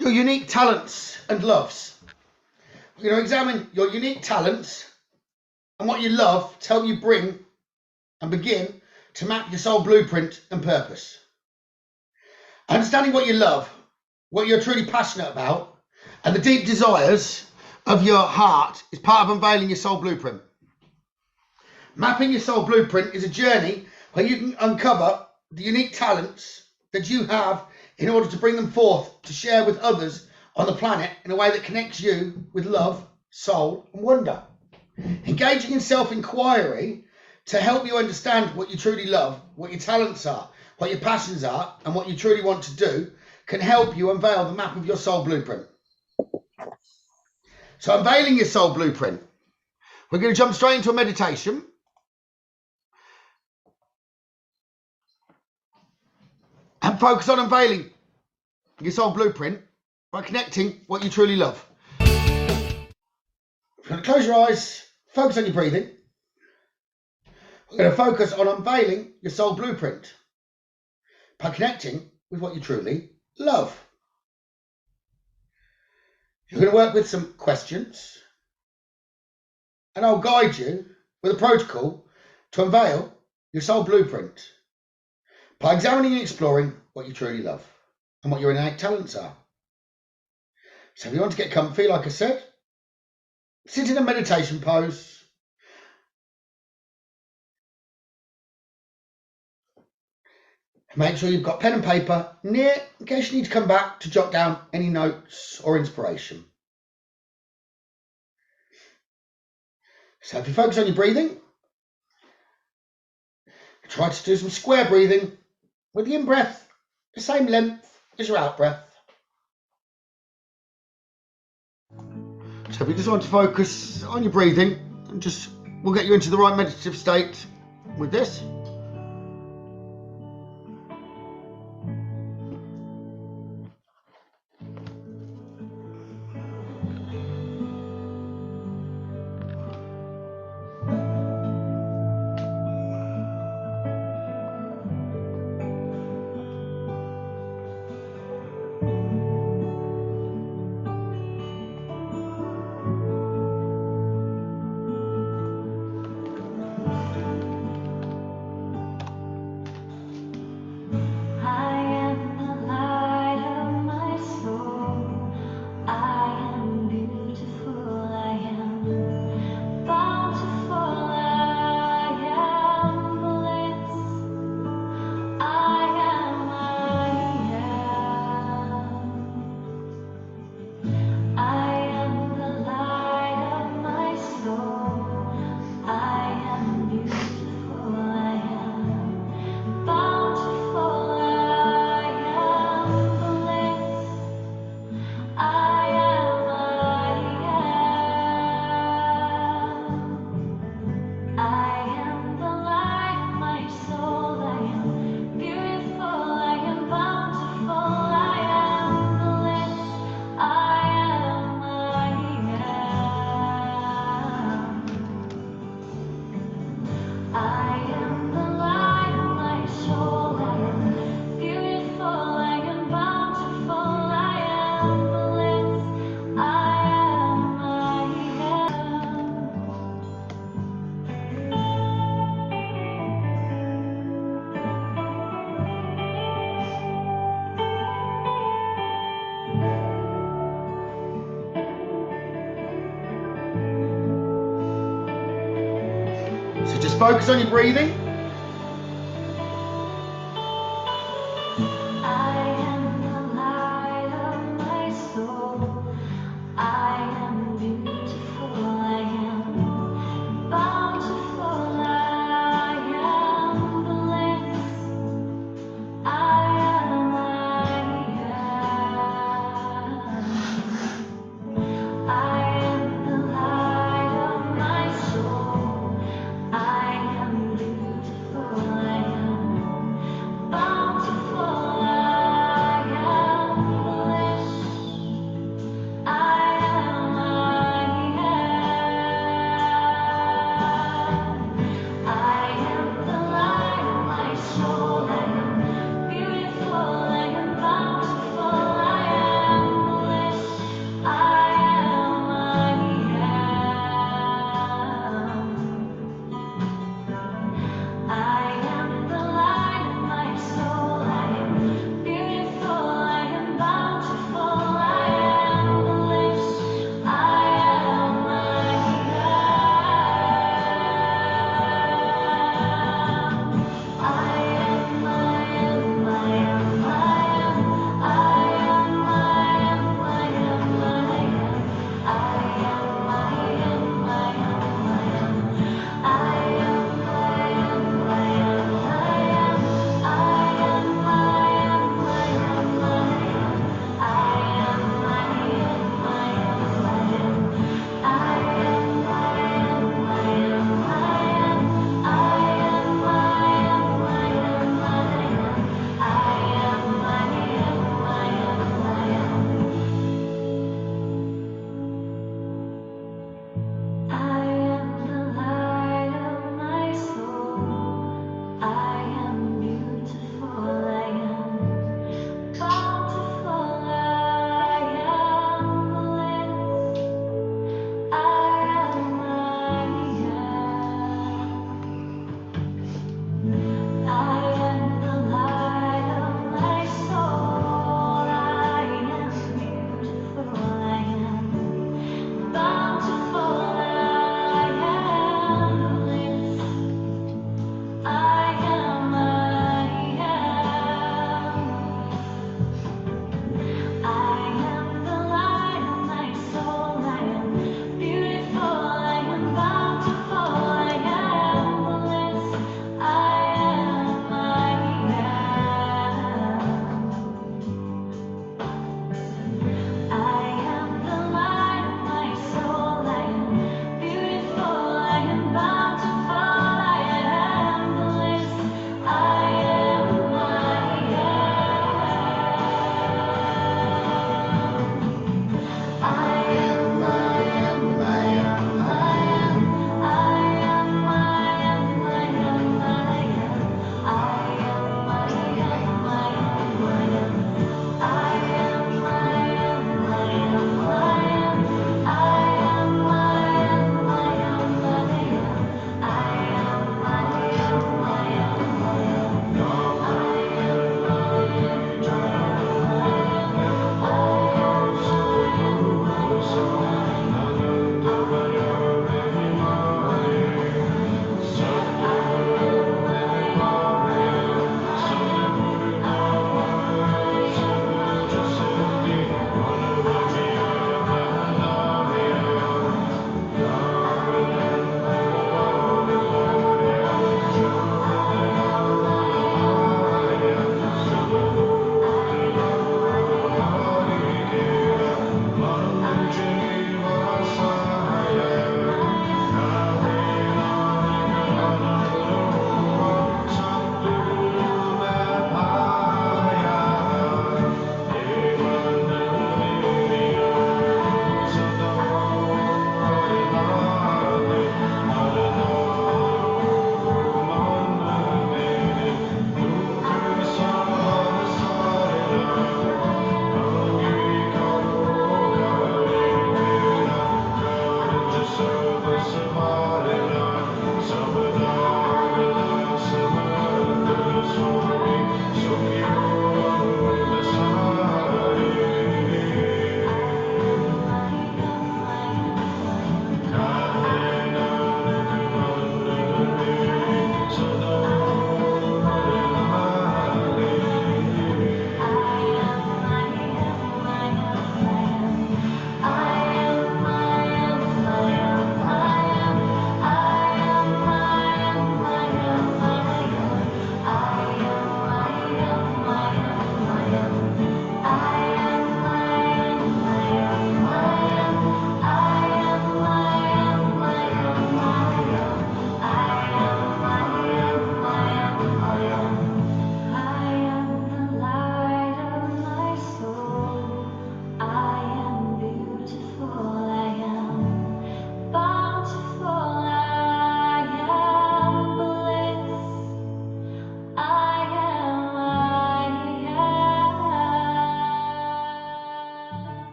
your unique talents and loves. We're going to examine your unique talents and what you love to help you bring and begin to map your soul blueprint and purpose. Understanding what you love, what you're truly passionate about, and the deep desires of your heart is part of unveiling your soul blueprint. Mapping your soul blueprint is a journey where you can uncover the unique talents that you have in order to bring them forth to share with others on the planet in a way that connects you with love, soul, and wonder. Engaging in self-inquiry to help you understand what you truly love, what your talents are, what your passions are, and what you truly want to do can help you unveil the map of your soul blueprint. So unveiling your soul blueprint. We're going to jump straight into a meditation. And focus on unveiling your soul blueprint by connecting what you truly love. You're going to close your eyes, focus on your breathing. We're going to focus on unveiling your soul blueprint by connecting with what you truly love. You're going to work with some questions, and I'll guide you with a protocol to unveil your soul blueprint by examining and exploring what you truly love and what your innate talents are. So if you want to get comfy, like I said, sit in a meditation pose. Make sure you've got pen and paper near in case you need to come back to jot down any notes or inspiration. So if you focus on your breathing, try to do some square breathing with the in-breath the same length as your out-breath. So if you just want to focus on your breathing, and we'll get you into the right meditative state with this. So just focus on your breathing.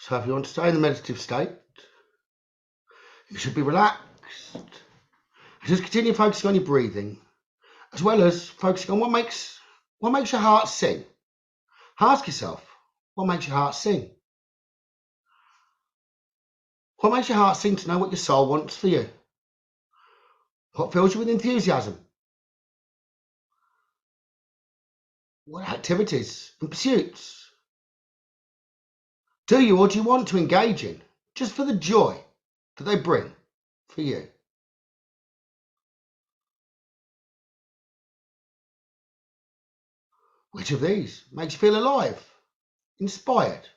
So if you want to stay in the meditative state, you should be relaxed. Just continue focusing on your breathing, as well as focusing on what makes your heart sing. Ask yourself, what makes your heart sing? What makes your heart sing to know what your soul wants for you? What fills you with enthusiasm? What activities and pursuits do you or do you want to engage in just for the joy that they bring for you? Which of these makes you feel alive, inspired,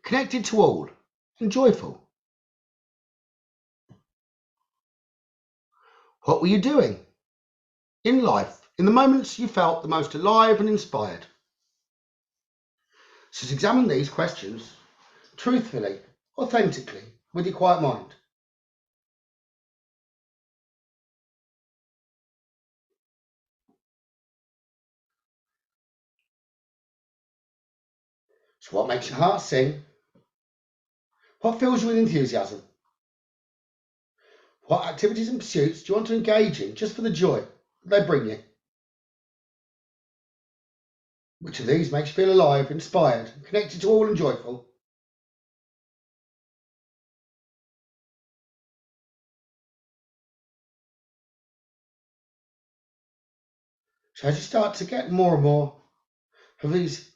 connected to all, and joyful? What were you doing in life in the moments you felt the most alive and inspired? So just examine these questions truthfully, authentically, with your quiet mind. So what makes your heart sing? What fills you with enthusiasm? What activities and pursuits do you want to engage in just for the joy that they bring you? Which of these makes you feel alive, inspired, connected to all and joyful? So as you start to get more and more of these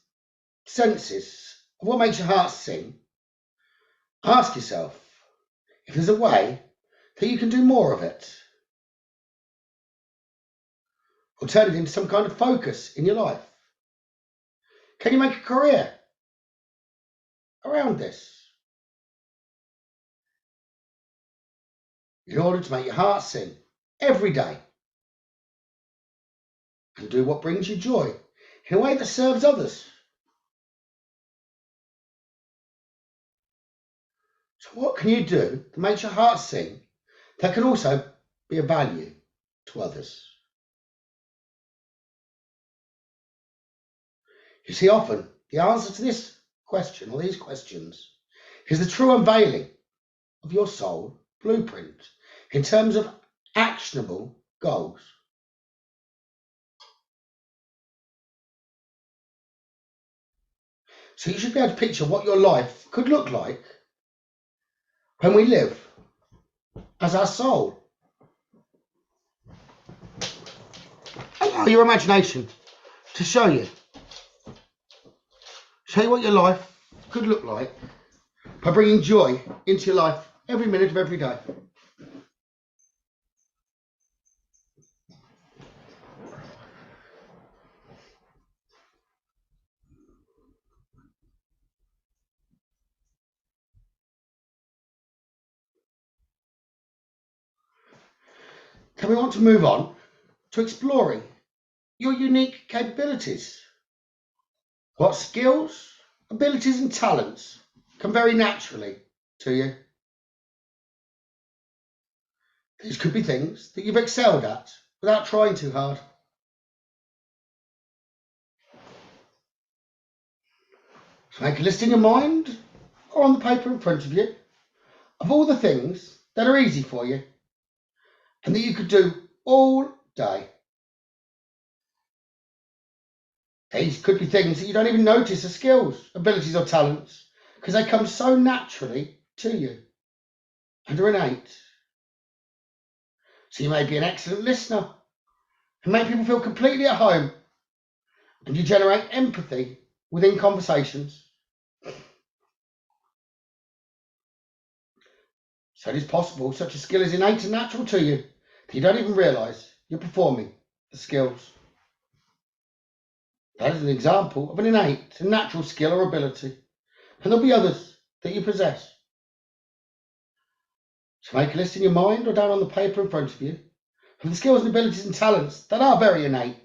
senses of what makes your heart sing, ask yourself if there's a way that you can do more of it, or turn it into some kind of focus in your life. Can you make a career around this in order to make your heart sing every day and do what brings you joy in a way that serves others? So what can you do that makes your heart sing that can also be of value to others? You see, often the answer to this question or these questions is the true unveiling of your soul blueprint in terms of actionable goals. So you should be able to picture what your life could look like when we live as our soul. Allow your imagination to show you what your life could look like by bringing joy into your life every minute of every day. Then we want to move on to exploring your unique capabilities. What skills, abilities and talents come very naturally to you? These could be things that you've excelled at without trying too hard. So make a list in your mind or on the paper in front of you of all the things that are easy for you and that you could do all day. These could be things that you don't even notice as skills, abilities or talents because they come so naturally to you and are innate. So you may be an excellent listener and make people feel completely at home, and you generate empathy within conversations. So it is possible such a skill is innate and natural to you that you don't even realise you're performing the skills. That is an example of an innate and natural skill or ability, and there'll be others that you possess. So make a list in your mind or down on the paper in front of you of the skills and abilities and talents that are very innate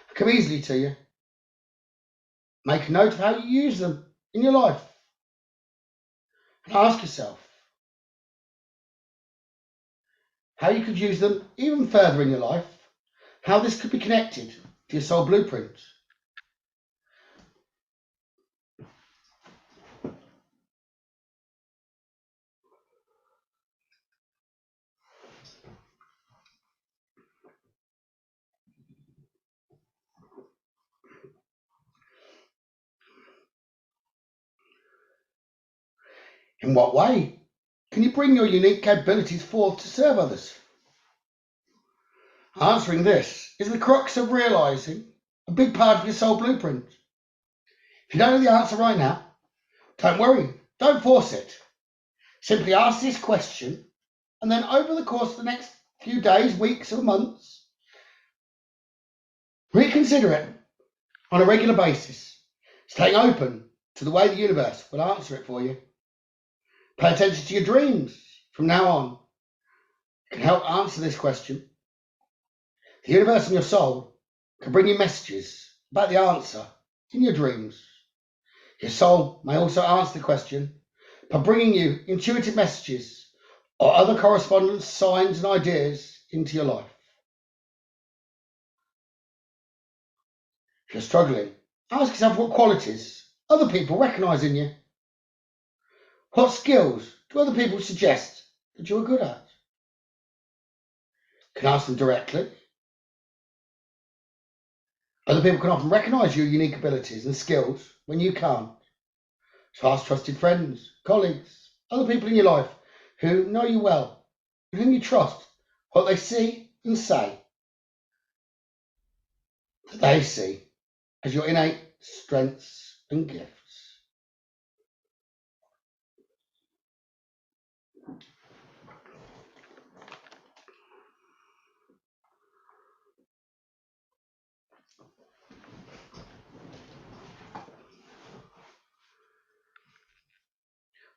and come easily to you. Make a note of how you use them in your life and ask yourself how you could use them even further in your life, how this could be connected to your soul blueprint. In what way can you bring your unique capabilities forth to serve others? Answering this is the crux of realising a big part of your soul blueprint. If you don't know the answer right now, don't worry, don't force it. Simply ask this question, and then over the course of the next few days, weeks, or months, reconsider it on a regular basis, staying open to the way the universe will answer it for you. Pay attention to your dreams from now on. It can help answer this question. The universe and your soul can bring you messages about the answer in your dreams. Your soul may also answer the question by bringing you intuitive messages or other correspondence, signs and ideas into your life. If you're struggling, ask yourself what qualities other people recognise in you. What skills do other people suggest that you are good at? You can ask them directly. Other people can often recognise your unique abilities and skills when you can't. So ask trusted friends, colleagues, other people in your life who know you well and whom you trust what they see and say that they see as your innate strengths and gifts.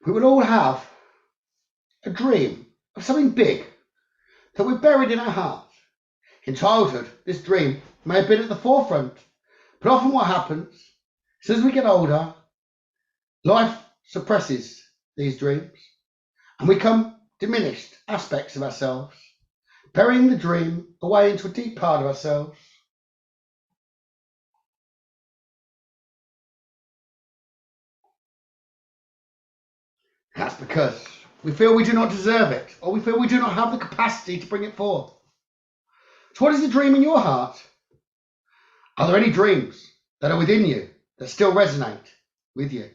We will all have a dream of something big that we're buried in our heart. In childhood, this dream may have been at the forefront, but often what happens is as we get older, life suppresses these dreams and we become diminished aspects of ourselves, burying the dream away into a deep part of ourselves. That's because we feel we do not deserve it, or we feel we do not have the capacity to bring it forth. So what is the dream in your heart? Are there any dreams that are within you that still resonate with you?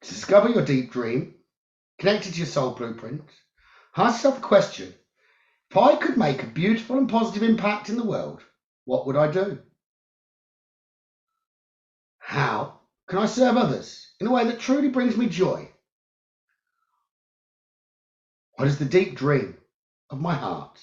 To discover your deep dream, connected to your soul blueprint, ask yourself a question. If I could make a beautiful and positive impact in the world, what would I do? How can I serve others in a way that truly brings me joy? What is the deep dream of my heart?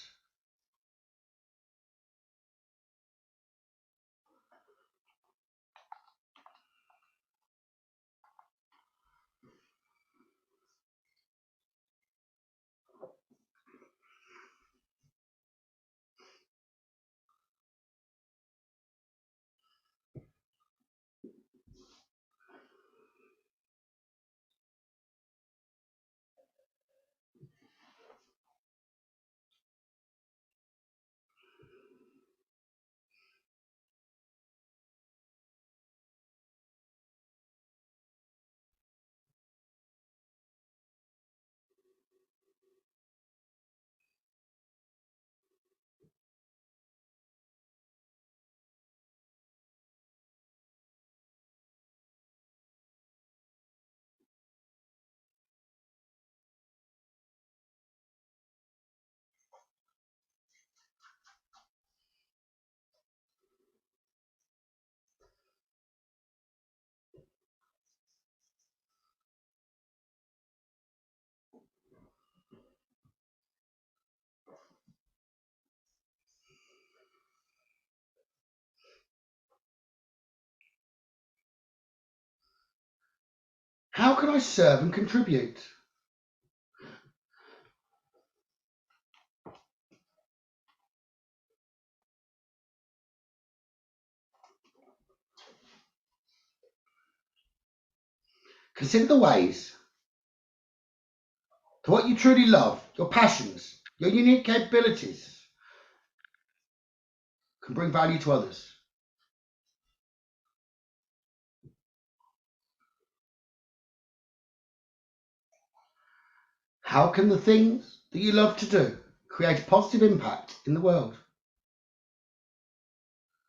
How can I serve and contribute? Consider the ways that what you truly love, your passions, your unique capabilities, can bring value to others. How can the things that you love to do create a positive impact in the world?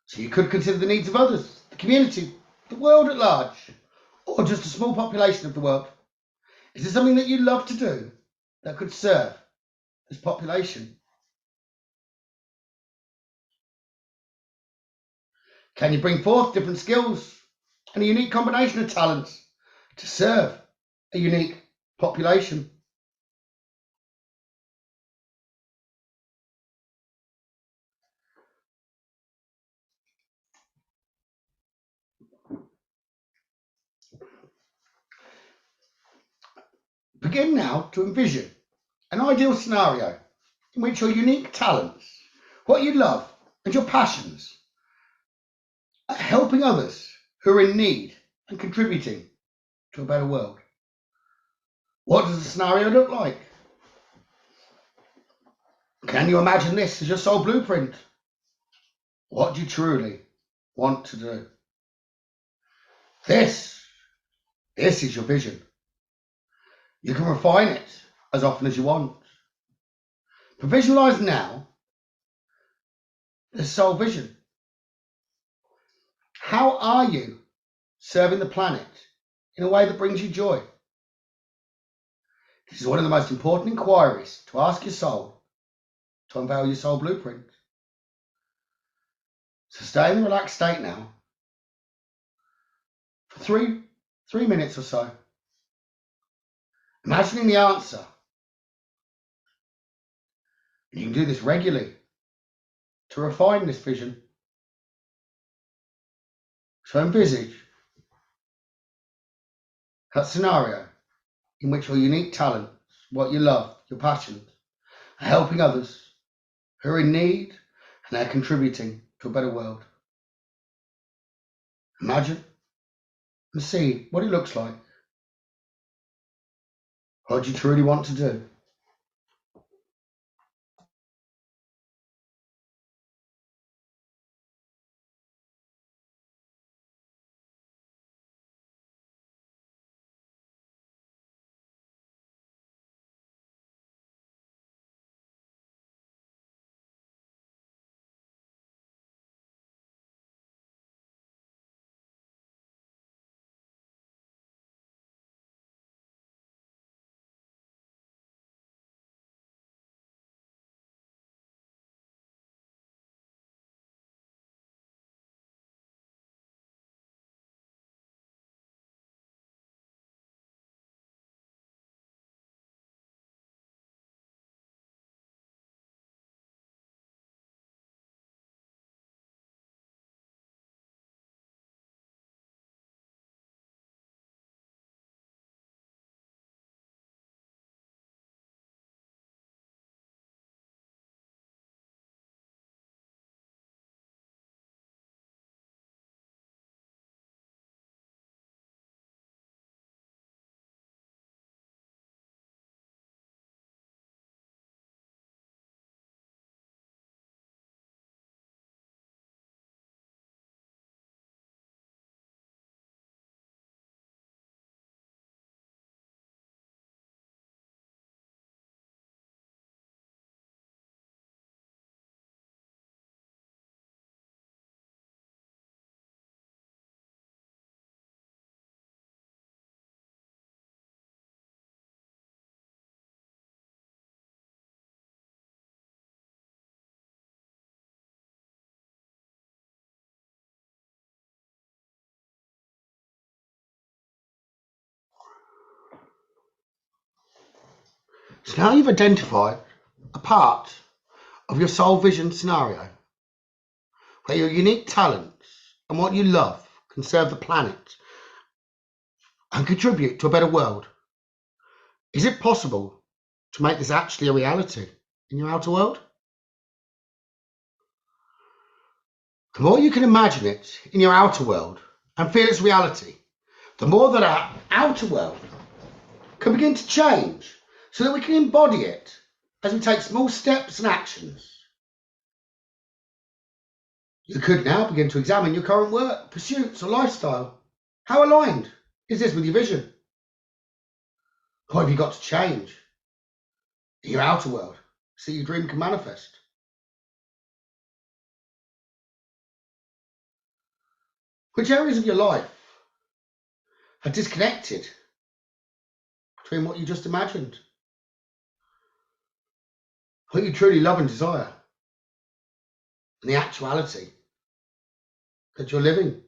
So you could consider the needs of others, the community, the world at large, or just a small population of the world? Is there something that you love to do that could serve this population? Can you bring forth different skills and a unique combination of talents to serve a unique population? Begin now to envision an ideal scenario in which your unique talents, what you love, and your passions are helping others who are in need and contributing to a better world. What does the scenario look like? Can you imagine this as your soul blueprint? What do you truly want to do? This is your vision. You can refine it as often as you want. But visualize now this soul vision. How are you serving the planet in a way that brings you joy? This is one of the most important inquiries to ask your soul to unveil your soul blueprint. So stay in the relaxed state now for three minutes or so, imagining the answer. And you can do this regularly to refine this vision. So envisage that scenario in which your unique talents, what you love, your passions, are helping others who are in need and they're contributing to a better world. Imagine and see what it looks like. What do you truly want to do? So now you've identified a part of your soul vision scenario where your unique talents and what you love can serve the planet and contribute to a better world. Is it possible to make this actually a reality in your outer world? The more you can imagine it in your outer world and feel its reality, the more that our outer world can begin to change so that we can embody it as we take small steps and actions. You could now begin to examine your current work, pursuits, or lifestyle. How aligned is this with your vision? What have you got to change in your outer world so your dream can manifest? Which areas of your life are disconnected between what you just imagined, what you truly love and desire, and the actuality that you're living.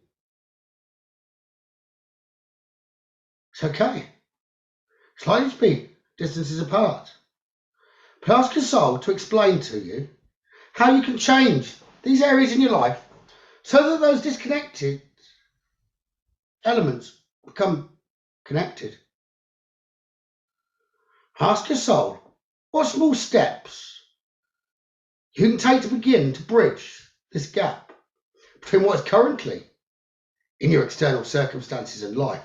It's okay. It's likely to be distances apart. But ask your soul to explain to you how you can change these areas in your life so that those disconnected elements become connected. Ask your soul what small steps you can take to begin to bridge this gap between what is currently in your external circumstances and life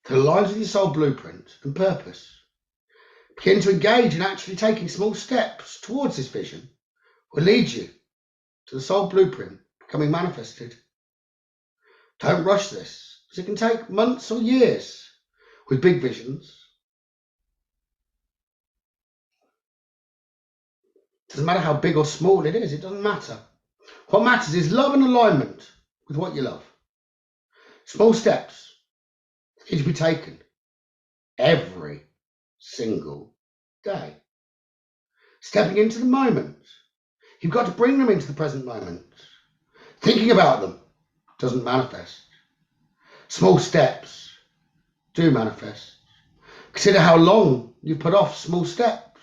that aligns with your soul blueprint and purpose. Begin to engage in actually taking small steps towards this vision will lead you to the soul blueprint becoming manifested. Don't rush this, as it can take months or years with big visions. It doesn't matter how big or small it is, it doesn't matter. What matters is love and alignment with what you love. Small steps need to be taken every single day. Stepping into the moment. You've got to bring them into the present moment. Thinking about them doesn't manifest. Small steps do manifest. Consider how long you've put off small steps.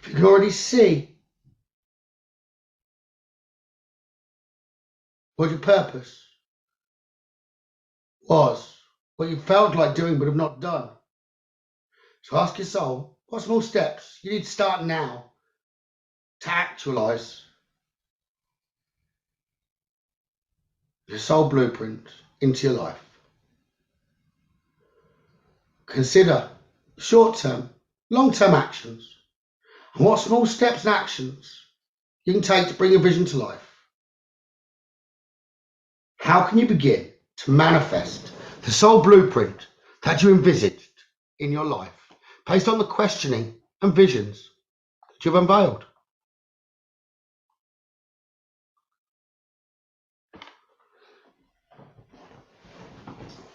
If you can already see what your purpose was, what you felt like doing but have not done. So ask your soul, what small steps you need to start now to actualize your soul blueprint into your life. Consider short-term, long-term actions and what small steps and actions you can take to bring your vision to life. How can you begin to manifest the soul blueprint that you envisaged in your life based on the questioning and visions that you've unveiled?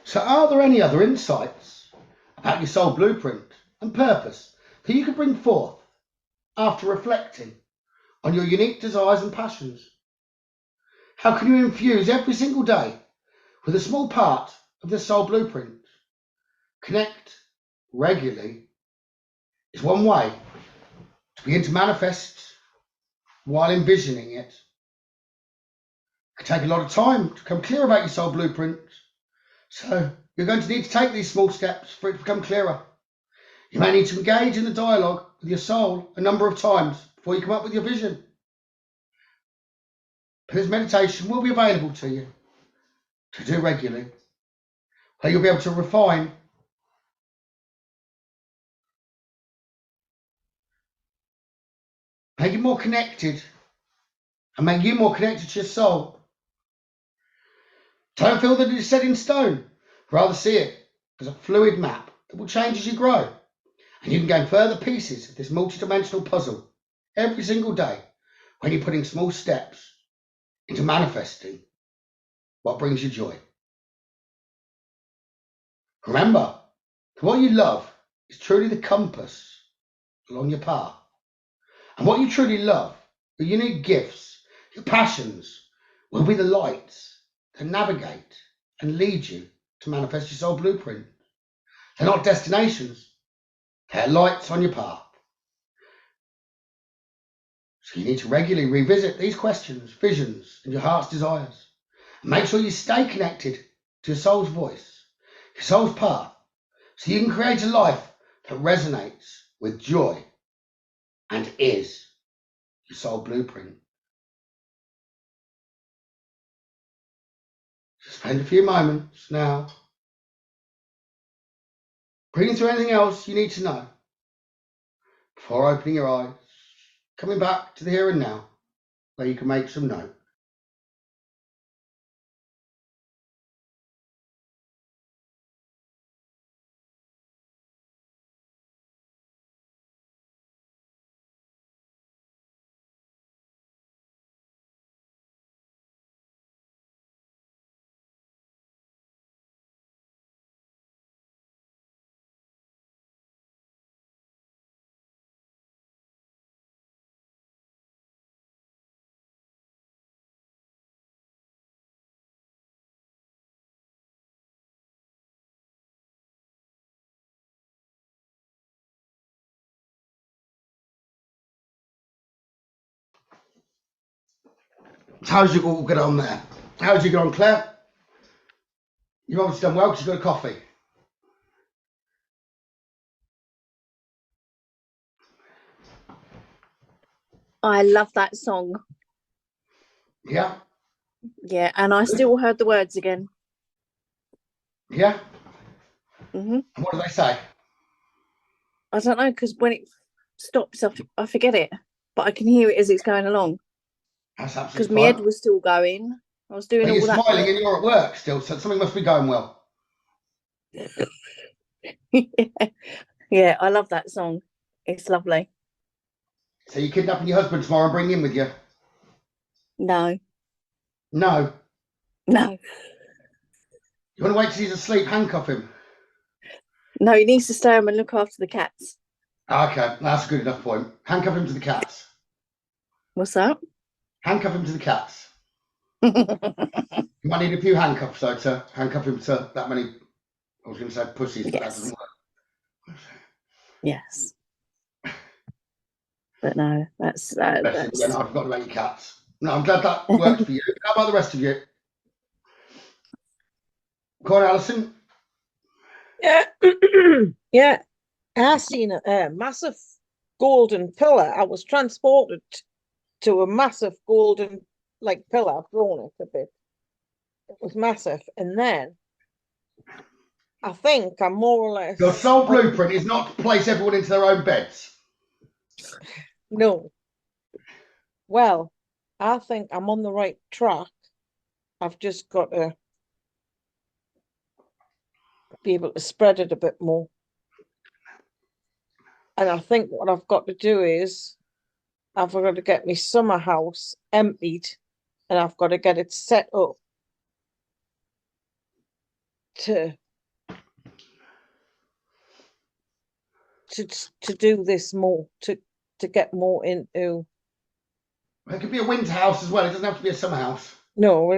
So are there any other insights about your soul blueprint and purpose that you could bring forth after reflecting on your unique desires and passions? How can you infuse every single day with a small part of the soul blueprint? Connect regularly is one way to begin to manifest while envisioning it. It can take a lot of time to become clear about your soul blueprint, so you're going to need to take these small steps for it to become clearer. You may need to engage in the dialogue with your soul a number of times before you come up with your vision. But this meditation will be available to you to do regularly, where you'll be able to refine make it more connected and make you more connected to your soul. Don't feel that it is set in stone. Rather see it as a fluid map that will change as you grow. And you can gain further pieces of this multidimensional puzzle every single day when you're putting small steps into manifesting what brings you joy. Remember that what you love is truly the compass along your path. And what you truly love, your unique gifts, your passions, will be the lights that navigate and lead you to manifest your soul blueprint. They're not destinations, they're lights on your path. So you need to regularly revisit these questions, visions, and your heart's desires. And make sure you stay connected to your soul's voice, your soul's path, so you can create a life that resonates with joy and is your soul blueprint. Spend a few moments now bringing through anything else you need to know before opening your eyes, coming back to the here and now, where you can make some note. How's you all get on there? How's you get on, Claire? You've obviously done well because you've got a coffee. I love that song. Yeah? Yeah, and I still heard the words again. Yeah? Mm-hmm. And what do they say? I don't know, because when it stops, I forget it. But I can hear it as it's going along. That's absolutely because fine. my head was still going. I was doing But all you're that. smiling and you're at work still, so something must be going well. Yeah, I love that song. It's lovely. So you're kidnapping your husband tomorrow and bring him with you? No. No. No. You want to wait till he's asleep, handcuff him? No, he needs to stay home and look after the cats. Okay, that's a good enough point. Handcuff him to the cats. What's that? Handcuff him to the cats. You might need a few handcuffs though to handcuff him to that many. I was going to say pussies, but that doesn't work. Yes. But no, that's Yeah, no, I forgot about your cats. No, I'm glad that worked for you. How about the rest of you? Go on, Alison. Yeah. Yeah. I seen a massive golden pillar. I was transported to a massive golden pillar. I've drawn it a bit. It was massive. And then I think I'm more or less... Your sole blueprint is not to place everyone into their own beds. No. Well, I think I'm on the right track. I've just got to be able to spread it a bit more. And I think what I've got to do is I've got to get my summer house emptied and I've got to get it set up to do this more, to get more into... It could be a winter house as well. It doesn't have to be a summer house. No,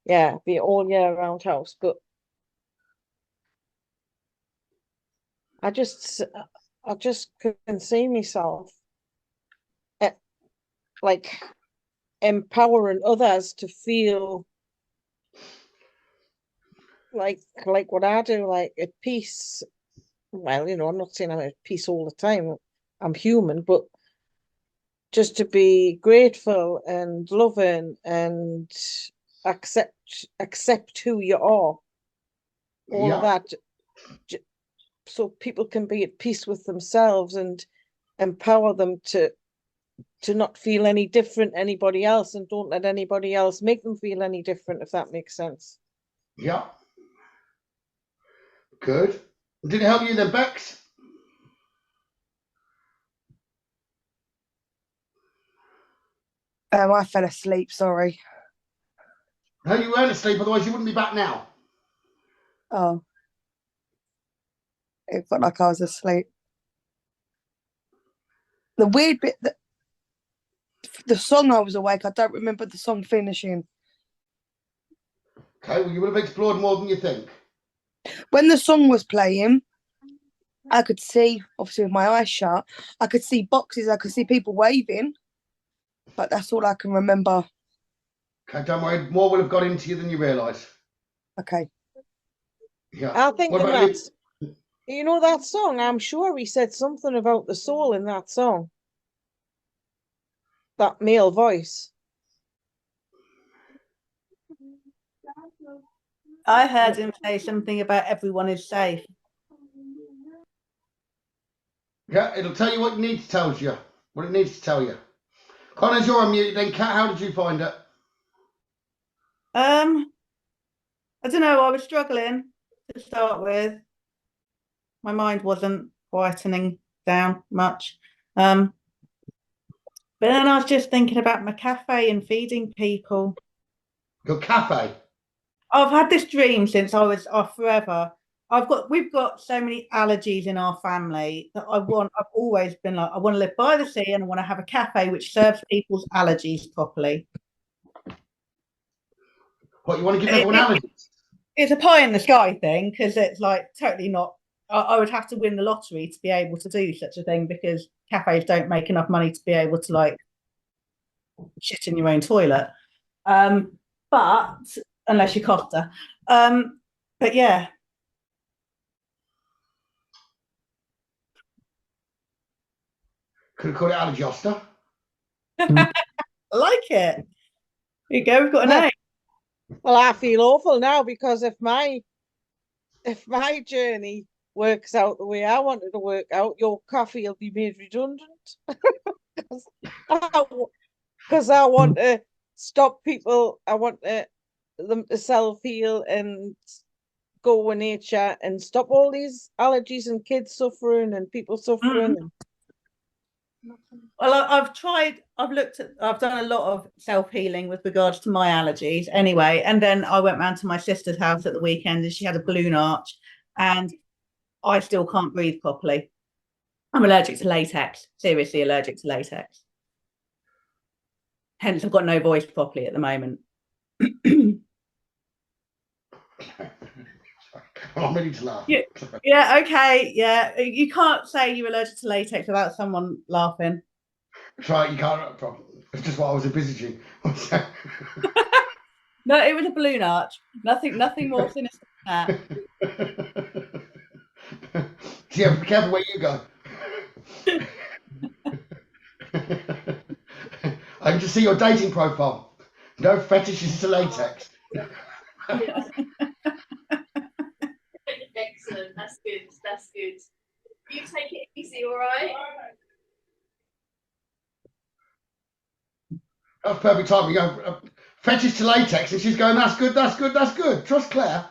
yeah, be an all year round house, but I just can see myself like empowering others to feel like what I do, like at peace. Well, I'm not saying I'm at peace all the time. I'm human, but just to be grateful and loving and accept who you are, all of that, so people can be at peace with themselves and empower them to not feel any different anybody else, and don't let anybody else make them feel any different, if that makes sense. Yeah. Good. Did it help you then, Bex? I fell asleep, sorry. No, you weren't asleep, otherwise you wouldn't be back now. Oh. It felt like I was asleep. The weird bit, the song I was awake, I don't remember the song finishing. Okay, well, you would have explored more than you think. When the song was playing, I could see, obviously with my eyes shut, I could see boxes, I could see people waving, but that's all I can remember. Okay, don't worry, more will have got into you than you realise. Okay. Yeah. I think that's, that song, I'm sure he said something about the soul in that song. That male voice. I heard him say something about everyone is safe. Yeah, it'll tell you what it needs to tell you. What it needs to tell you. Connors, you're unmuted then. Kat, how did you find it? I don't know, I was struggling to start with. My mind wasn't quietening down much. But then I was just thinking about my cafe and feeding people. Your cafe? I've had this dream since I was off forever. We've got so many allergies in our family that I've always been like, I want to live by the sea and I want to have a cafe which serves people's allergies properly. What, you want to give everyone allergies? It's a pie in the sky thing, because it's like totally not. I would have to win the lottery to be able to do such a thing, because cafes don't make enough money to be able to like shit in your own toilet. But unless you're Costa. But yeah. Could have called it Alagiosta. I like it. Here you go, we've got a name. Well, I feel awful now because if my journey works out the way I want it to work out, your coffee will be made redundant. Because I want to stop people. I want them to self-heal and go with nature and stop all these allergies and kids suffering and people suffering. Well, I've done a lot of self-healing with regards to my allergies anyway. And then I went round to my sister's house at the weekend and she had a balloon arch and I still can't breathe properly. I'm allergic to latex, seriously allergic to latex. Hence, I've got no voice properly at the moment. I'm ready to laugh. Yeah, okay, yeah. You can't say you're allergic to latex without someone laughing. That's right, you can't. It's just what I was envisaging. No, it was a balloon arch. Nothing more sinister than that. Yeah, be careful where you go. I can just see your dating profile. No fetishes to latex. Excellent. That's good. That's good. You take it easy, all right? That's perfect time. We go fetish to latex, and she's going, "That's good. That's good. That's good." Trust Claire.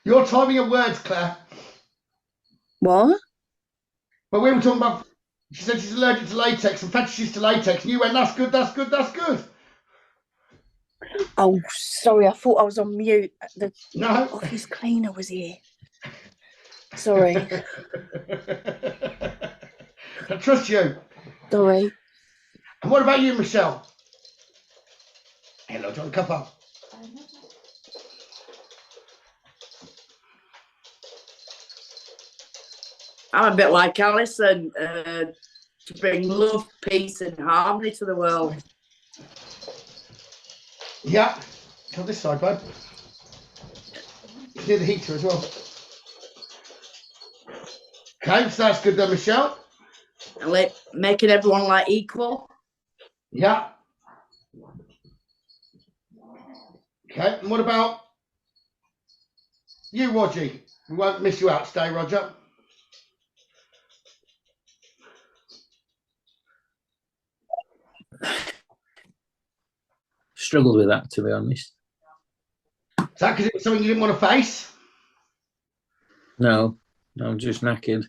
Your timing of words, Claire. What? Well, we were talking about. She said she's allergic to latex and fetishes to latex, and you went, "That's good. That's good. That's good." Oh, sorry. I thought I was on mute. The No. office cleaner was here. Sorry. I trust you. Sorry. And what about you, Michelle? Hello, do you want a cuppa? I'm a bit like Alison, to bring love, peace, and harmony to the world. Yeah. Go this side, bud. Near the heater as well. Okay, so that's good then, Michelle. And making everyone like equal. Yeah. Okay, and what about you, Roger? We won't miss you out today, Roger. Struggled with that, to be honest. Is that because it was something you didn't want to face? No, I'm just knackered.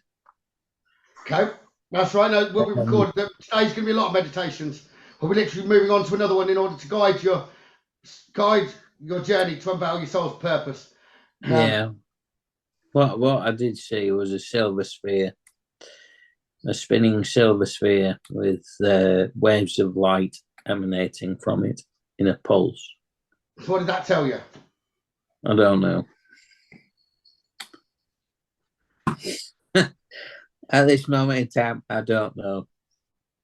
Okay, that's right. No, we'll be recorded. Today's going to be a lot of meditations. We'll be literally moving on to another one in order to guide your journey to unveil your soul's purpose. Yeah. What I did see was a silver sphere, a spinning silver sphere with waves of light emanating from it in a pulse. So what did that tell you? I don't know. At this moment in time, I don't know.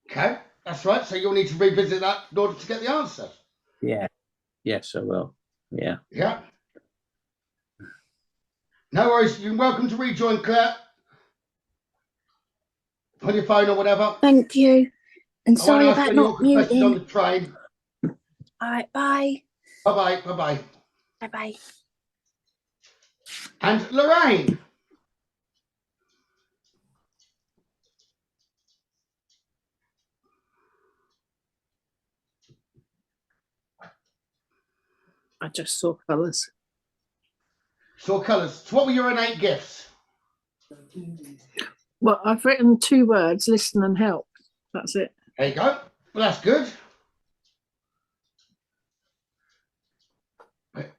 Okay, that's right. So you'll need to revisit that in order to get the answer. Yeah. Yes, I will. Yeah. Yeah. No worries. You're welcome to rejoin, Claire. On your phone or whatever. Thank you. And sorry I won't ask about any not awkward questions on the muting. train. All right, bye. Bye-bye. Bye-bye. Bye-bye. And Lorraine. I just saw colours. Saw colours. So what were your innate gifts? Well, I've written 2 words, listen and help. That's it. There you go. Well, that's good.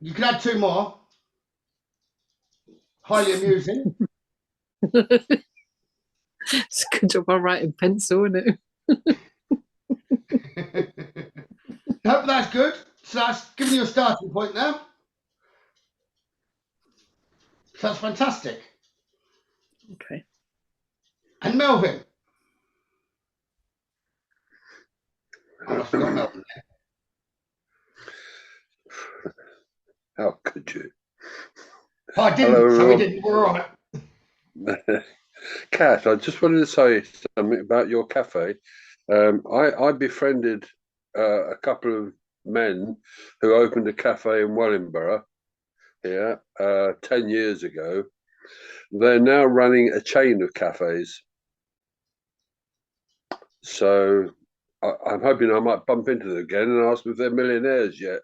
You can add 2 more. Highly amusing. It's a good job I write in pencil, isn't it? Hope that's good. So that's giving you a starting point there. So that's fantastic. Okay. And Melvin. I must have got Melton. How could you? I didn't, Hello, so we everyone. didn't. We're on it. Kat, I just wanted to say something about your cafe. I befriended a couple of men who opened a cafe in Wellingborough here 10 years ago. They're now running a chain of cafes. So I'm hoping I might bump into them again and ask them if they're millionaires yet.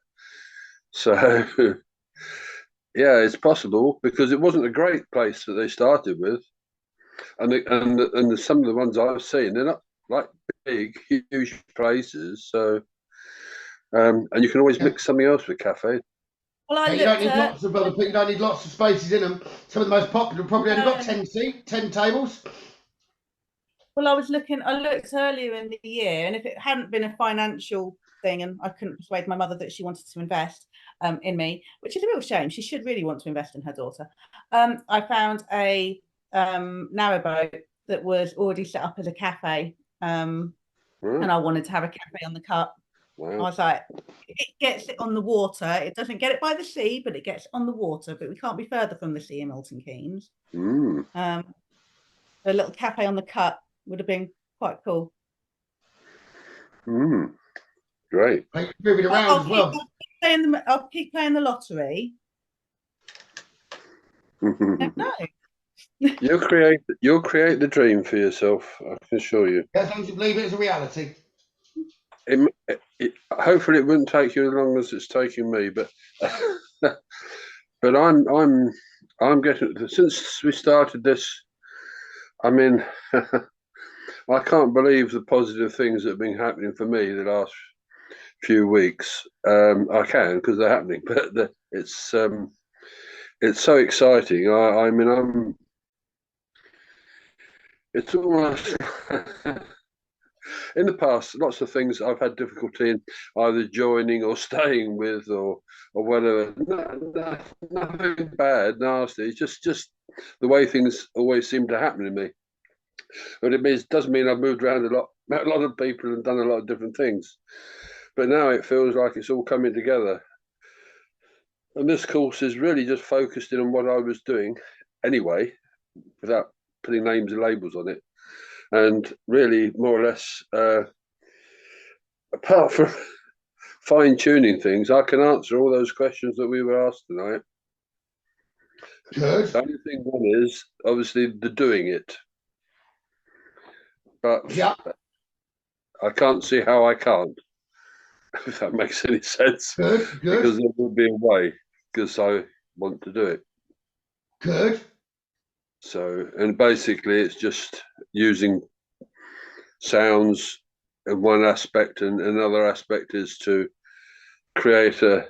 So, yeah, it's possible because it wasn't a great place that they started with. And some of the ones I've seen, they're not like big, huge places. So, and you can always mix something else with cafe. Well, I You don't looked need at. lots of other people. You don't need lots of spaces in them. Some of the most popular probably only got 10 tables. Well, I looked earlier in the year, and if it hadn't been a financial thing, and I couldn't persuade my mother that she wanted to invest in me, which is a real shame. She should really want to invest in her daughter. I found a narrowboat that was already set up as a cafe, and I wanted to have a cafe on the cut. Wow. I was like, it gets it on the water. It doesn't get it by the sea, but it gets on the water. But we can't be further from the sea in Milton Keynes. A little cafe on the cut would have been quite cool. Great. Move it around as well. I'll keep playing the lottery. No. You'll create the dream for yourself, I can assure you. As long as you believe it as a reality. Hopefully it wouldn't take you as long as it's taking me, but but I'm getting, since we started this, I mean, I can't believe the positive things that have been happening for me the last few weeks. I can because they're happening, but it's so exciting. I mean, it's almost in the past, lots of things I've had difficulty in either joining or staying with or whatever. Nothing bad, nasty. It's just the way things always seem to happen to me. But it doesn't mean I've moved around a lot, met a lot of people and done a lot of different things. But now it feels like it's all coming together. And this course is really just focused in on what I was doing anyway, without putting names and labels on it. And really, more or less, apart from fine-tuning things, I can answer all those questions that we were asked tonight. Good. The only thing one is, obviously, the doing it. But yeah, I can't see how I can't, if that makes any sense. Good. Because there will be a way, because I want to do it. Good. So, and basically it's just using sounds in one aspect, and another aspect is to create a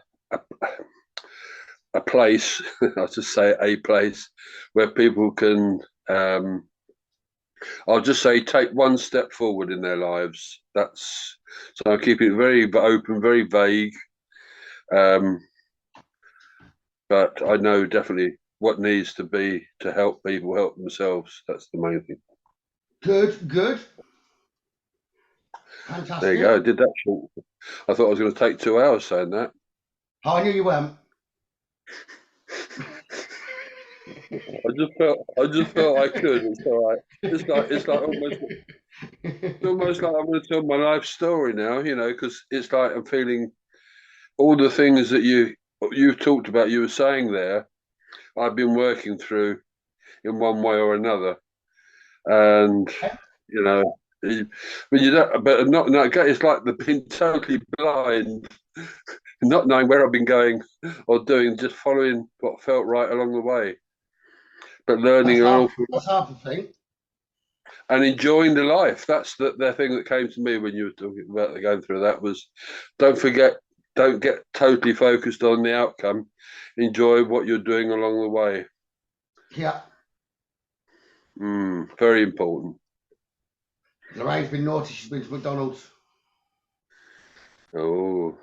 place, I'll just say a place where people can, I'll just say, take one step forward in their lives. So I keep it very open, very vague. But I know definitely what needs to be to help people help themselves. That's the main thing. Good. Fantastic. There you go. I did that short. I thought I was going to take 2 hours saying that. Oh, I knew you weren't. I just felt I could. It's all right. It's almost like I'm going to tell my life story now, because it's like I'm feeling all the things that you've talked about, you were saying there, I've been working through in one way or another. And, but you don't, but not, it's like being totally blind, not knowing where I've been going or doing, just following what felt right along the way. But learning an awful lot. That's half the thing. And enjoying the life. That's the thing that came to me when you were talking about going through that was, don't get totally focused on the outcome. Enjoy what you're doing along the way. Yeah. Very important. Lorraine's been naughty. She's been to McDonald's. Oh.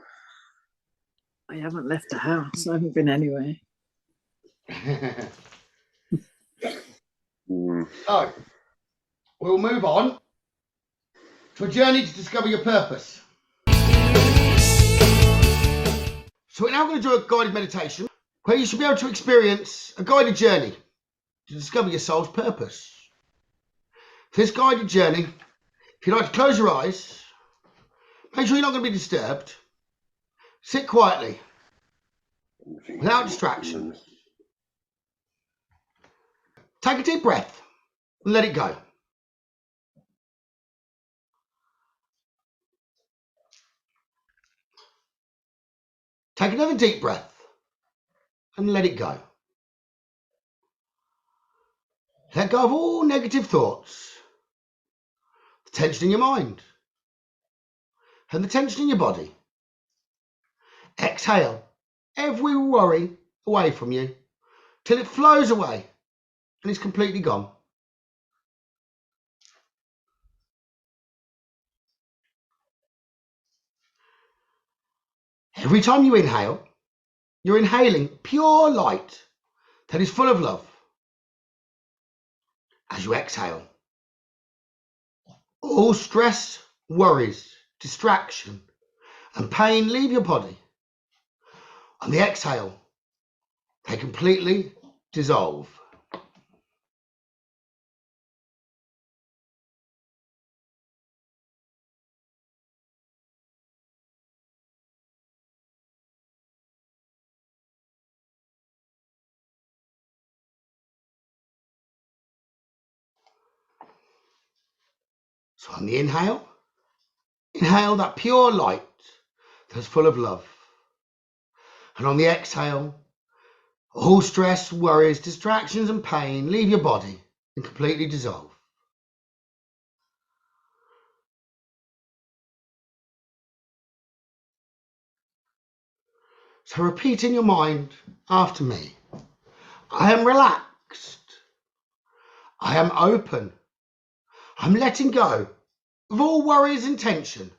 I haven't left the house. I haven't been anywhere. So, we'll move on to a journey to discover your purpose. So we're now going to do a guided meditation where you should be able to experience a guided journey to discover your soul's purpose. For this guided journey, if you'd like to close your eyes, make sure you're not going to be disturbed. Sit quietly, without distraction. Take a deep breath and let it go. Take another deep breath and let it go. Let go of all negative thoughts, the tension in your mind, and the tension in your body. Exhale every worry away from you till it flows away and is completely gone. Every time you inhale, you're inhaling pure light that is full of love. As you exhale, all stress, worries, distraction, and pain leave your body. On the exhale, they completely dissolve. So on the inhale, inhale that pure light that's full of love. And on the exhale, all stress, worries, distractions and pain leave your body and completely dissolve. So repeat in your mind after me. I am relaxed. I am open. I'm letting go of all worries and tension.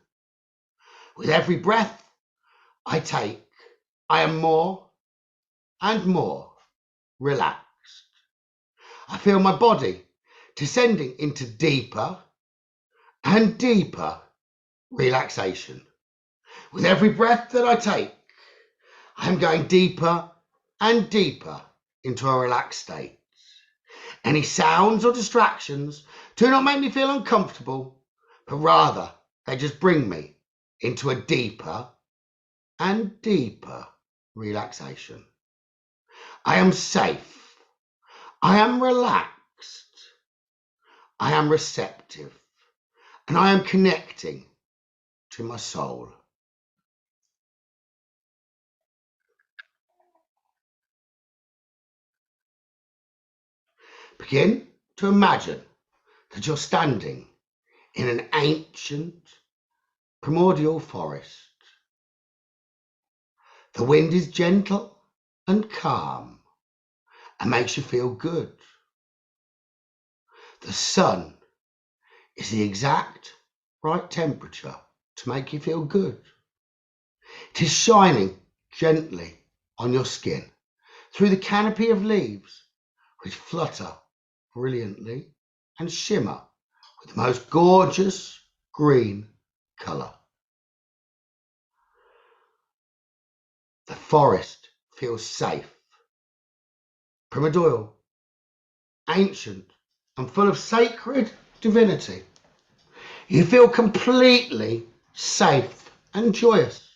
With every breath I take, I am more and more relaxed. I feel my body descending into deeper and deeper relaxation. With every breath that I take, I'm going deeper and deeper into a relaxed state. Any sounds or distractions do not make me feel uncomfortable, but rather they just bring me into a deeper and deeper relaxation. I am safe. I am relaxed. I am receptive. And I am connecting to my soul. Begin to imagine that you're standing in an ancient primordial forest. The wind is gentle and calm and makes you feel good. The sun is the exact right temperature to make you feel good. It is shining gently on your skin through the canopy of leaves which flutter brilliantly and shimmer with the most gorgeous green colour. The forest feels safe, primordial, ancient and full of sacred divinity. You feel completely safe and joyous.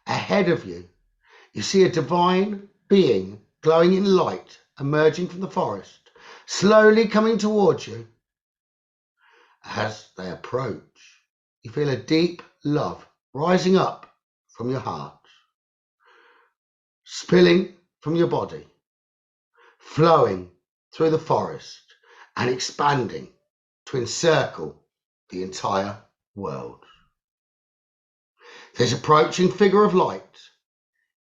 Ahead of you, you see a divine being glowing in light emerging from the forest, slowly coming towards you. As they approach, you feel a deep love rising up from your heart, spilling from your body, flowing through the forest and expanding to encircle the entire world. This approaching figure of light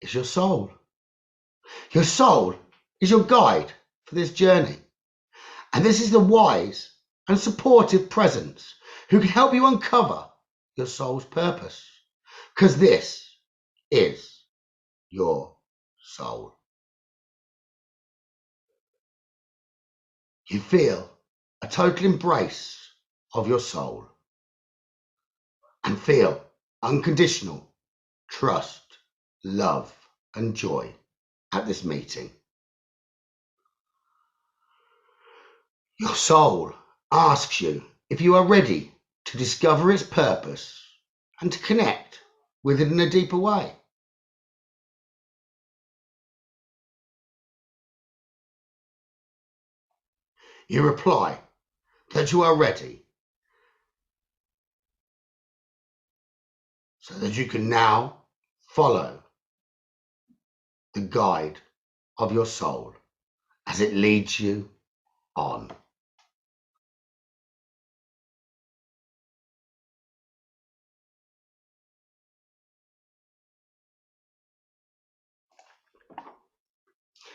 is your soul. Your soul is your guide for this journey. And this is the wise and supportive presence who can help you uncover your soul's purpose. Because this is your soul. You feel a total embrace of your soul and feel unconditional trust, love, and joy at this meeting. Your soul asks you if you are ready to discover its purpose and to connect with it in a deeper way. You reply that you are ready, so that you can now follow the guide of your soul as it leads you on.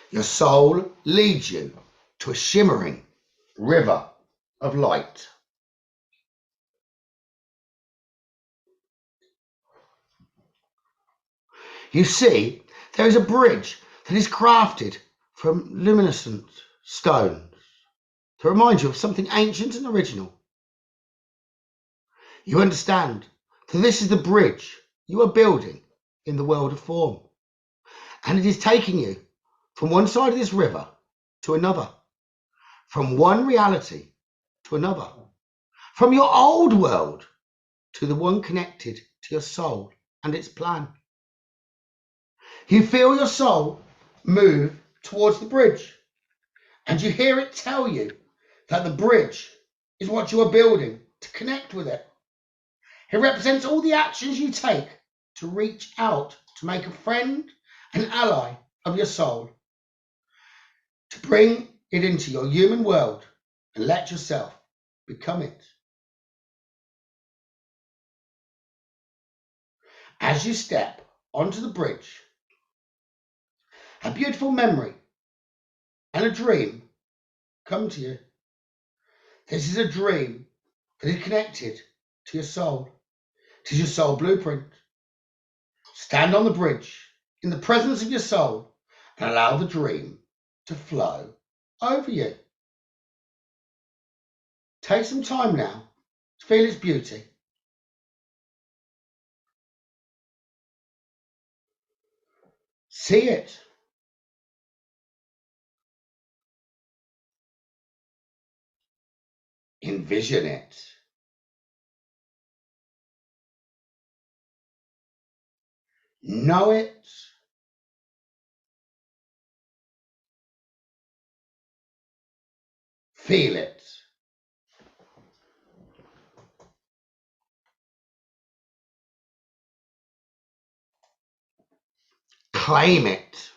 Your soul leads you to a shimmering river of light. You see, there is a bridge that is crafted from luminescent stones to remind you of something ancient and original. You understand that this is the bridge you are building in the world of form, and it is taking you from one side of this river to another, from one reality to another, from your old world to the one connected to your soul and its plan. You feel your soul move towards the bridge, and you hear it tell you that the bridge is what you are building to connect with it. It represents all the actions you take to reach out to make a friend, an ally of your soul, to bring it into your human world and let yourself become it. As you step onto the bridge, a beautiful memory and a dream come to you. This is a dream that is connected to your soul. It is your soul blueprint. Stand on the bridge in the presence of your soul and allow the dream to flow over you. Take some time now to feel its beauty. See it. Envision it. Know it. Feel it. Claim it.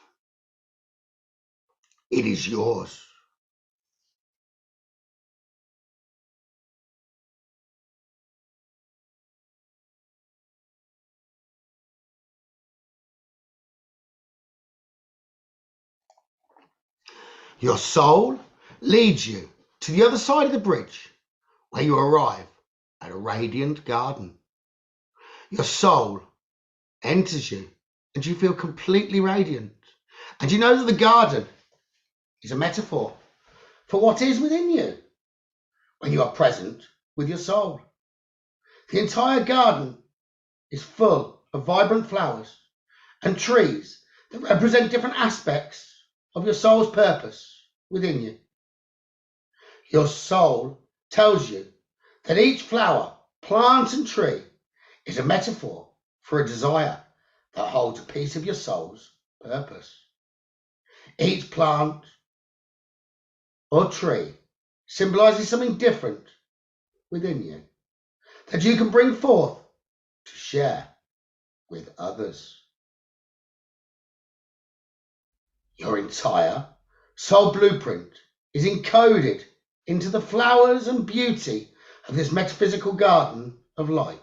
It is yours. Your soul leads you to the other side of the bridge, where you arrive at a radiant garden. Your soul enters you and you feel completely radiant. And you know that the garden is a metaphor for what is within you when you are present with your soul. The entire garden is full of vibrant flowers and trees that represent different aspects of your soul's purpose within you. Your soul tells you that each flower, plant and tree is a metaphor for a desire that holds a piece of your soul's purpose. Each plant or tree symbolizes something different within you that you can bring forth to share with others. Your entire soul blueprint is encoded into the flowers and beauty of this metaphysical garden of light.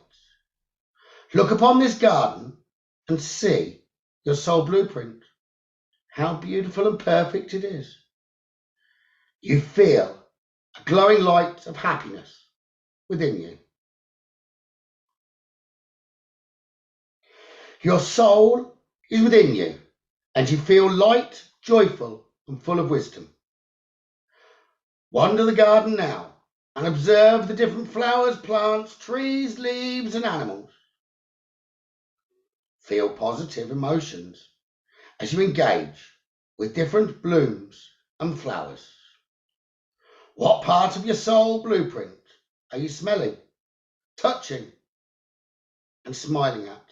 Look upon this garden and see your soul blueprint. How beautiful and perfect it is. You feel a glowing light of happiness within you. Your soul is within you, and you feel light, joyful, and full of wisdom. Wander the garden now and observe the different flowers, plants, trees, leaves, and animals. Feel positive emotions as you engage with different blooms and flowers. What part of your soul blueprint are you smelling, touching, and smiling at?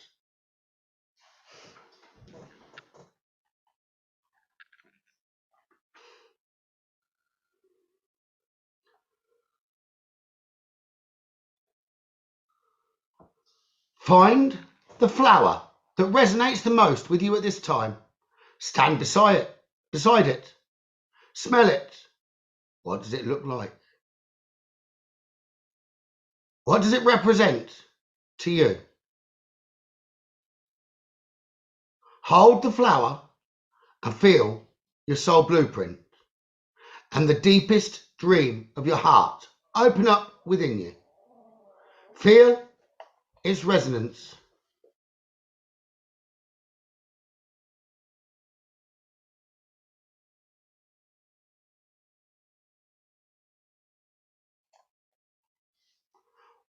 Find the flower that resonates the most with you at this time. Stand beside it. Smell it. What does it look like? What does it represent to you? Hold the flower and feel your soul blueprint and the deepest dream of your heart open up within you. Feel its resonance.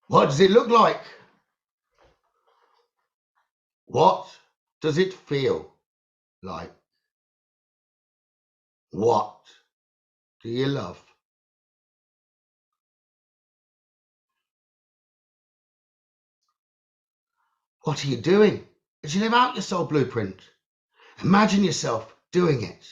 What does it look like? What does it feel like? What do you love? What are you doing as you live out your soul blueprint? Imagine yourself doing it.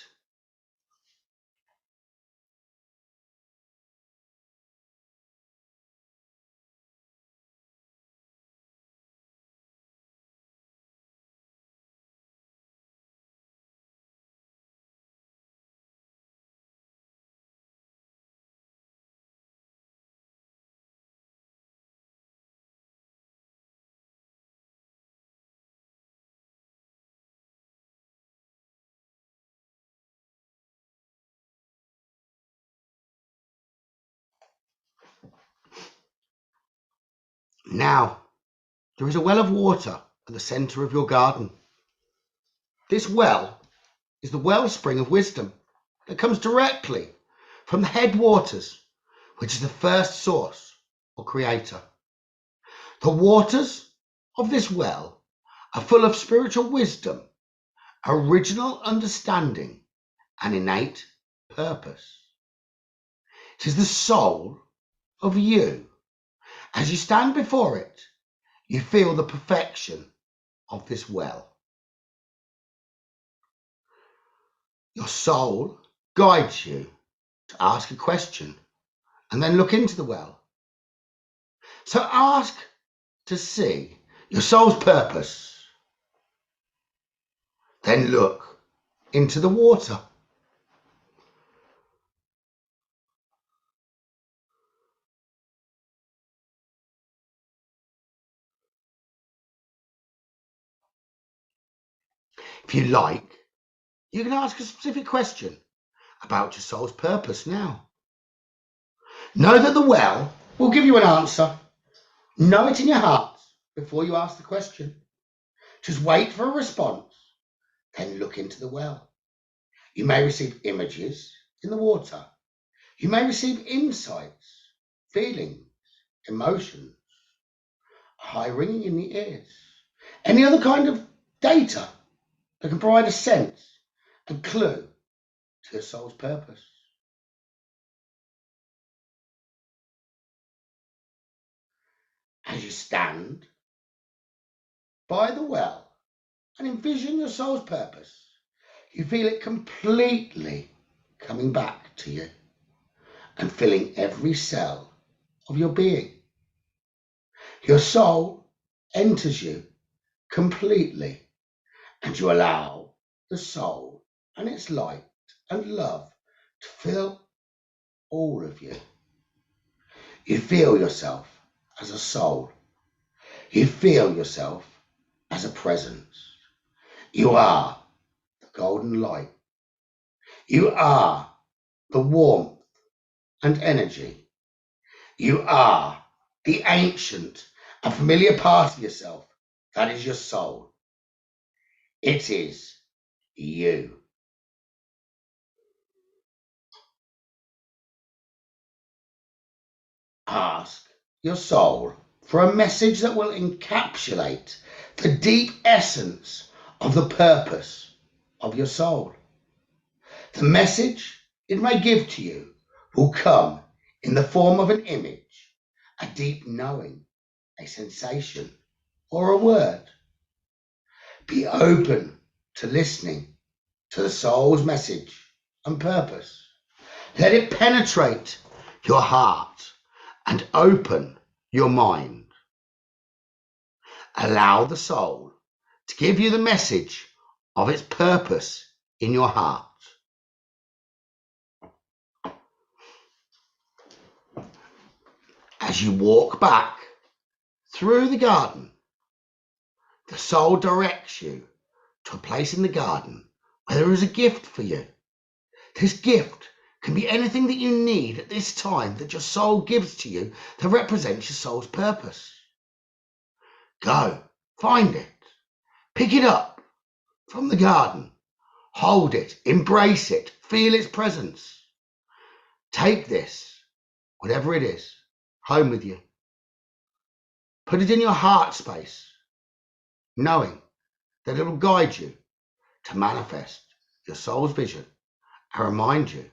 Now, there is a well of water at the centre of your garden. This well is the wellspring of wisdom that comes directly from the headwaters, which is the first source or creator. The waters of this well are full of spiritual wisdom, original understanding, and innate purpose. It is the soul of you. As you stand before it, you feel the perfection of this well. Your soul guides you to ask a question and then look into the well. So ask to see your soul's purpose. Then look into the water. If you like, you can ask a specific question about your soul's purpose now. Know that the well will give you an answer. Know it in your heart before you ask the question. Just wait for a response, then look into the well. You may receive images in the water. You may receive insights, feelings, emotions, high ringing in the ears, any other kind of data that can provide a sense and clue to your soul's purpose. As you stand by the well and envision your soul's purpose, you feel it completely coming back to you and filling every cell of your being. Your soul enters you completely, and you allow the soul and its light and love to fill all of you. You feel yourself as a soul. You feel yourself as a presence. You are the golden light. You are the warmth and energy. You are the ancient and familiar part of yourself that is your soul. It is you. Ask your soul for a message that will encapsulate the deep essence of the purpose of your soul. The message it may give to you will come in the form of an image, a deep knowing, a sensation, or a word. Be open to listening to the soul's message and purpose. Let it penetrate your heart and open your mind. Allow the soul to give you the message of its purpose in your heart. As you walk back through the garden, the soul directs you to a place in the garden where there is a gift for you. This gift can be anything that you need at this time that your soul gives to you that represents your soul's purpose. Go, find it, pick it up from the garden, hold it, embrace it, feel its presence. Take this, whatever it is, home with you. Put it in your heart space, knowing that it will guide you to manifest your soul's vision and remind you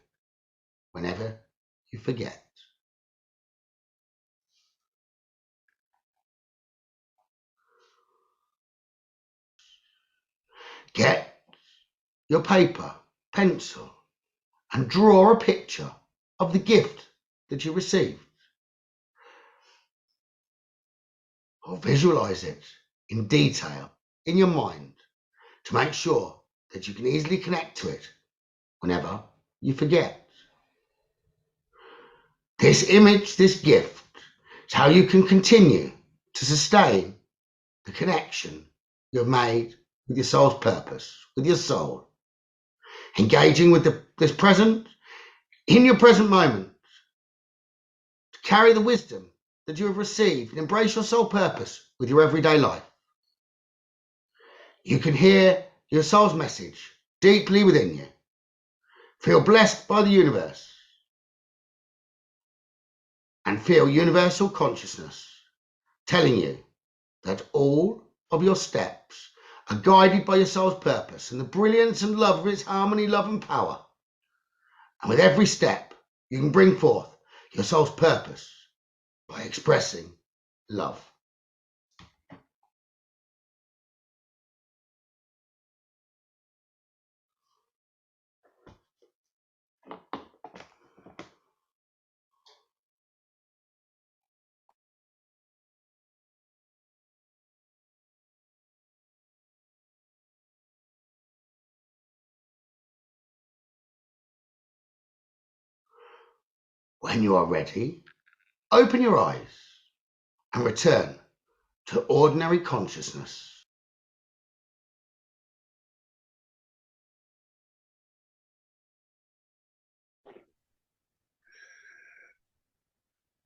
whenever you forget. Get your paper, pencil, and draw a picture of the gift that you received. Or visualize it in detail in your mind to make sure that you can easily connect to it whenever you forget. This image, this gift, is how you can continue to sustain the connection you've made with your soul's purpose, with your soul. Engaging with this present, in your present moment, to carry the wisdom that you have received and embrace your soul purpose with your everyday life. You can hear your soul's message deeply within you. Feel blessed by the universe and feel universal consciousness telling you that all of your steps are guided by your soul's purpose and the brilliance and love of its harmony, love and power. And with every step, you can bring forth your soul's purpose by expressing love. When you are ready, open your eyes and return to ordinary consciousness.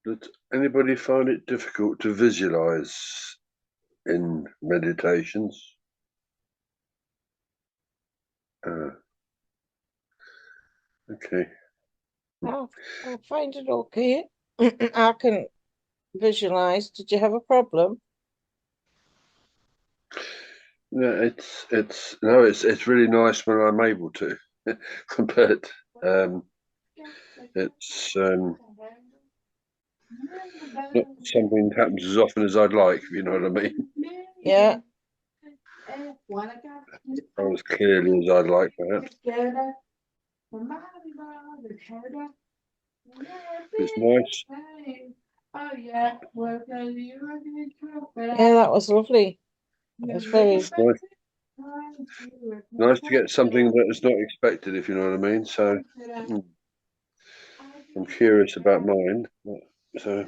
Does anybody find it difficult to visualize in meditations? Okay. I find it okay. I can visualize. Did you have a problem? Yeah, it's really nice when I'm able to, but it's not something that happens as often as I'd like, if you know what I mean. Yeah. Not as clearly as I'd like, perhaps. It's nice. Yeah, that was lovely. That's very It's nice to get something that is not expected, if you know what I mean. So I'm curious about mine. So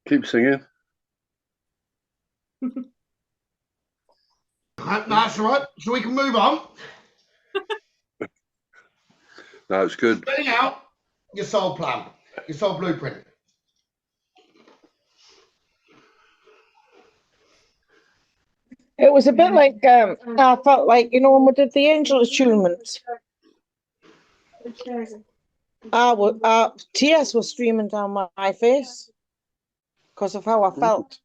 keep singing. That's all right. So we can move on. No, it's good. Spelling out your soul plan, your soul blueprint. It was a bit like I felt like when we did the angel attunement, Tears were streaming down my face because of how I felt.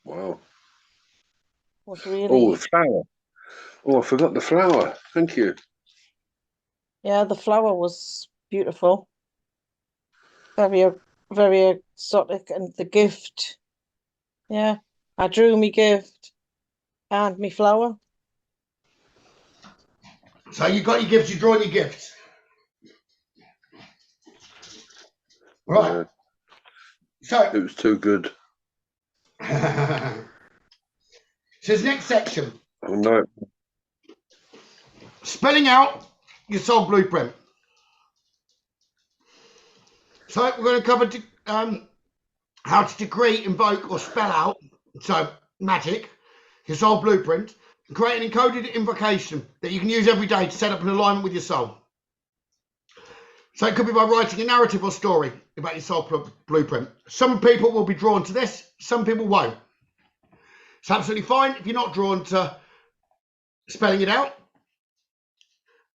Wow. Was really. Oh, the flower. Oh, I forgot the flower. Thank you. Yeah, the flower was beautiful. Very, very exotic, and the gift. Yeah, I drew me gift and me flower. So you got your gifts, you're drawing your gifts. Right. So it was too good. So this next section. Oh no. Spelling out your soul blueprint. So we're going to cover how to decree, invoke, or spell out, so magic, your soul blueprint, and create an encoded invocation that you can use every day to set up an alignment with your soul. So it could be by writing a narrative or story about your soul blueprint. Some people will be drawn to this, some people won't. It's absolutely fine if you're not drawn to spelling it out.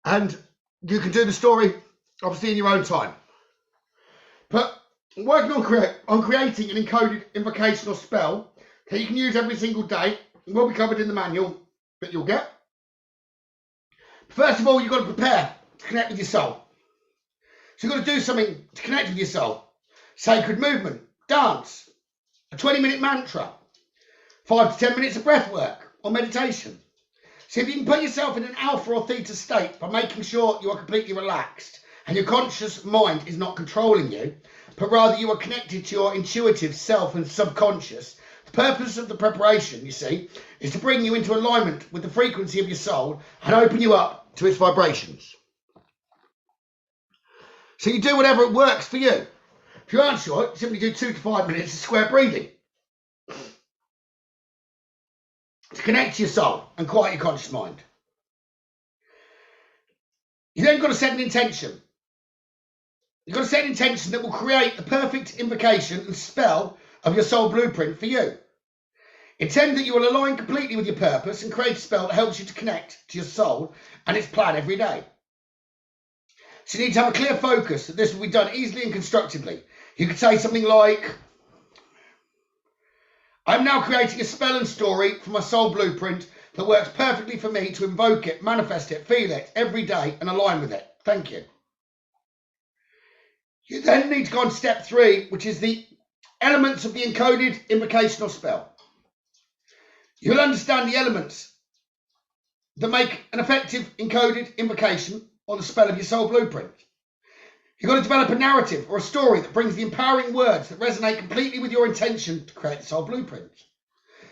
And you can do the story, obviously, in your own time. But working on creating an encoded invocation or spell that you can use every single day will be covered in the manual that you'll get. First of all, you've got to prepare to connect with your soul. So you've got to do something to connect with your soul. Sacred movement, dance, a 20-minute mantra, 5 to 10 minutes of breath work or meditation. So if you can put yourself in an alpha or theta state by making sure you are completely relaxed and your conscious mind is not controlling you, but rather you are connected to your intuitive self and subconscious, the purpose of the preparation, you see, is to bring you into alignment with the frequency of your soul and open you up to its vibrations. So you do whatever works for you. If you aren't sure, simply do 2 to 5 minutes of square breathing to connect to your soul and quiet your conscious mind. You then got to set an intention. You've got to set an intention that will create the perfect invocation and spell of your soul blueprint for you. Intend that you will align completely with your purpose and create a spell that helps you to connect to your soul and its plan every day. So you need to have a clear focus that this will be done easily and constructively. You could say something like, I'm now creating a spell and story for my soul blueprint that works perfectly for me to invoke it, manifest it, feel it every day and align with it. Thank you. You then need to go on to step 3, which is the elements of the encoded invocation or spell. You'll understand the elements that make an effective encoded invocation or the spell of your soul blueprint. You've got to develop a narrative or a story that brings the empowering words that resonate completely with your intention to create the soul blueprint.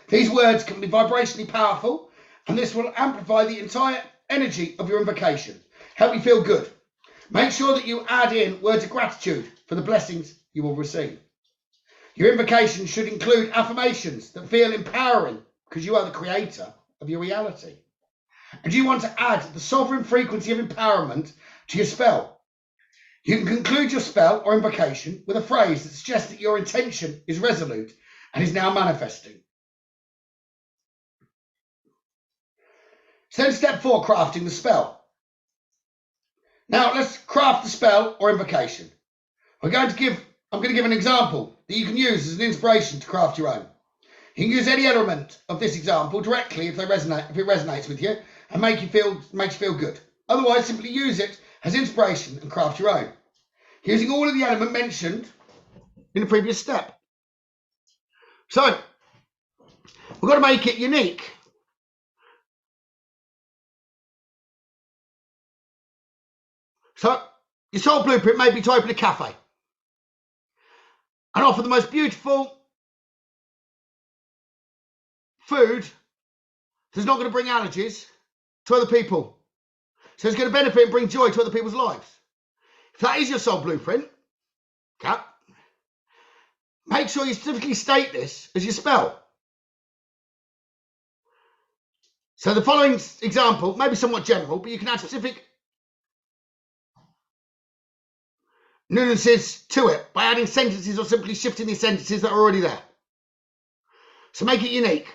These words can be vibrationally powerful, and this will amplify the entire energy of your invocation. Help you feel good. Make sure that you add in words of gratitude for the blessings you will receive. Your invocation should include affirmations that feel empowering because you are the creator of your reality. And you want to add the sovereign frequency of empowerment to your spell. You can conclude your spell or invocation with a phrase that suggests that your intention is resolute and is now manifesting. So then step 4, crafting the spell. Now let's craft the spell or invocation. I'm going to give an example that you can use as an inspiration to craft your own. You can use any element of this example directly if it resonates with you and makes you feel good. Otherwise, simply use it as inspiration and craft your own, using all of the element mentioned in the previous step. So we've got to make it unique. So your soul blueprint may be to open a cafe and offer the most beautiful food that's not going to bring allergies to other people. So it's going to benefit and bring joy to other people's lives. If that is your soul blueprint, make sure you specifically state this as your spell. So the following example may be somewhat general, but you can add specific nuances to it by adding sentences or simply shifting the sentences that are already there. So make it unique.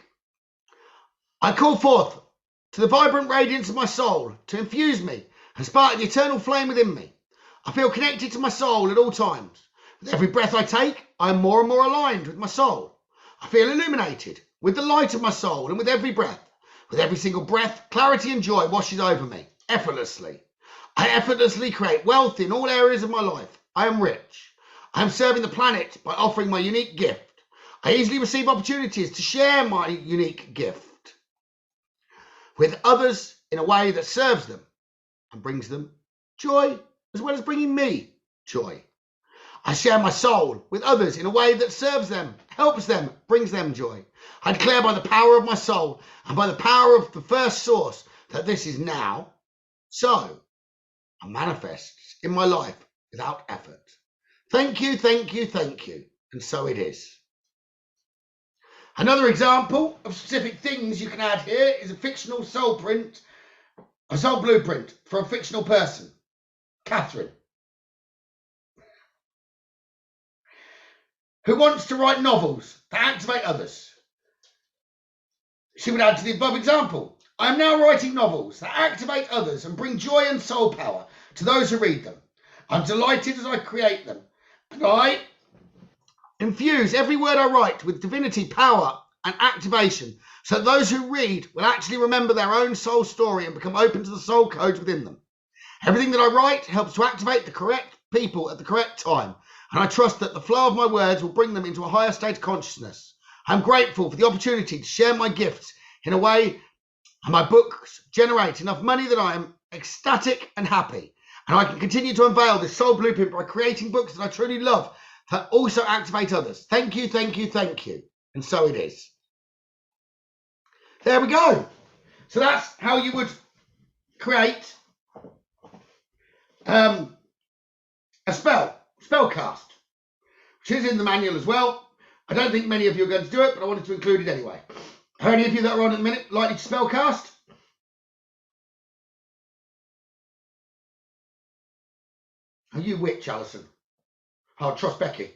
I call forth to the vibrant radiance of my soul to infuse me and spark the eternal flame within me. I feel connected to my soul at all times. With every breath I take, I am more and more aligned with my soul. I feel illuminated with the light of my soul, and with every breath, with every single breath, clarity and joy washes over me effortlessly. I effortlessly create wealth in all areas of my life. I am rich. I am serving the planet by offering my unique gift. I easily receive opportunities to share my unique gift with others in a way that serves them and brings them joy, as well as bringing me joy. I share my soul with others in a way that serves them, helps them, brings them joy. I declare by the power of my soul and by the power of the first source that this is now so, and manifests in my life without effort. Thank you, thank you, thank you. And so it is. Another example of specific things you can add here is a fictional soul print, a soul blueprint for a fictional person. Catherine, who wants to write novels that activate others. She would add to the above example. I am now writing novels that activate others and bring joy and soul power to those who read them. I'm delighted as I create them, and I infuse every word I write with divinity, power, and activation, so that those who read will actually remember their own soul story and become open to the soul codes within them. Everything that I write helps to activate the correct people at the correct time, and I trust that the flow of my words will bring them into a higher state of consciousness. I'm grateful for the opportunity to share my gifts in a way, and my books generate enough money that I am ecstatic and happy, and I can continue to unveil this soul blueprint by creating books that I truly love that also activate others. Thank you, thank you, thank you. And so it is. There we go. So that's how you would create a spellcast, which is in the manual as well. I don't think many of you are going to do it, but I wanted to include it anyway. Are any of you that are on at the minute likely to spellcast? Are you witch, Alison? I'll trust Becky.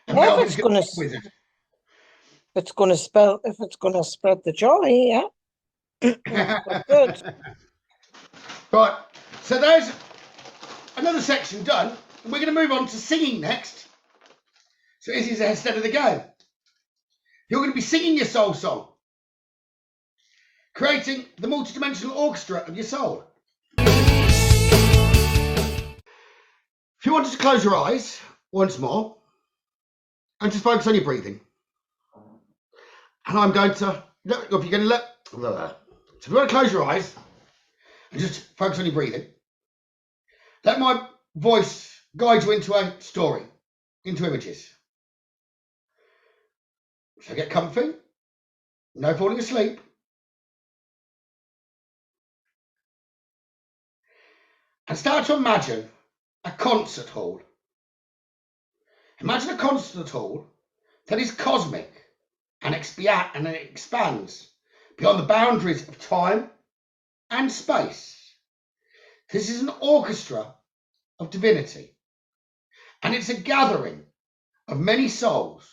And Yeah, Melvin's if gonna be a wizard. if it's gonna spread the joy, yeah. Good. Right, so there's another section done, and we're going to move on to singing next. So this is instead of the game. You're going to be singing your soul song, creating the multidimensional orchestra of your soul. If you wanted to close your eyes once more and just focus on your breathing, and I'm going to, if you're going to let, so if you want to close your eyes and just focus on your breathing, let my voice guide you into a story, into images. So get comfy, no falling asleep. And start to imagine a concert hall. Imagine a concert hall that is cosmic and it expands beyond the boundaries of time and space. This is an orchestra of divinity, and it's a gathering of many souls,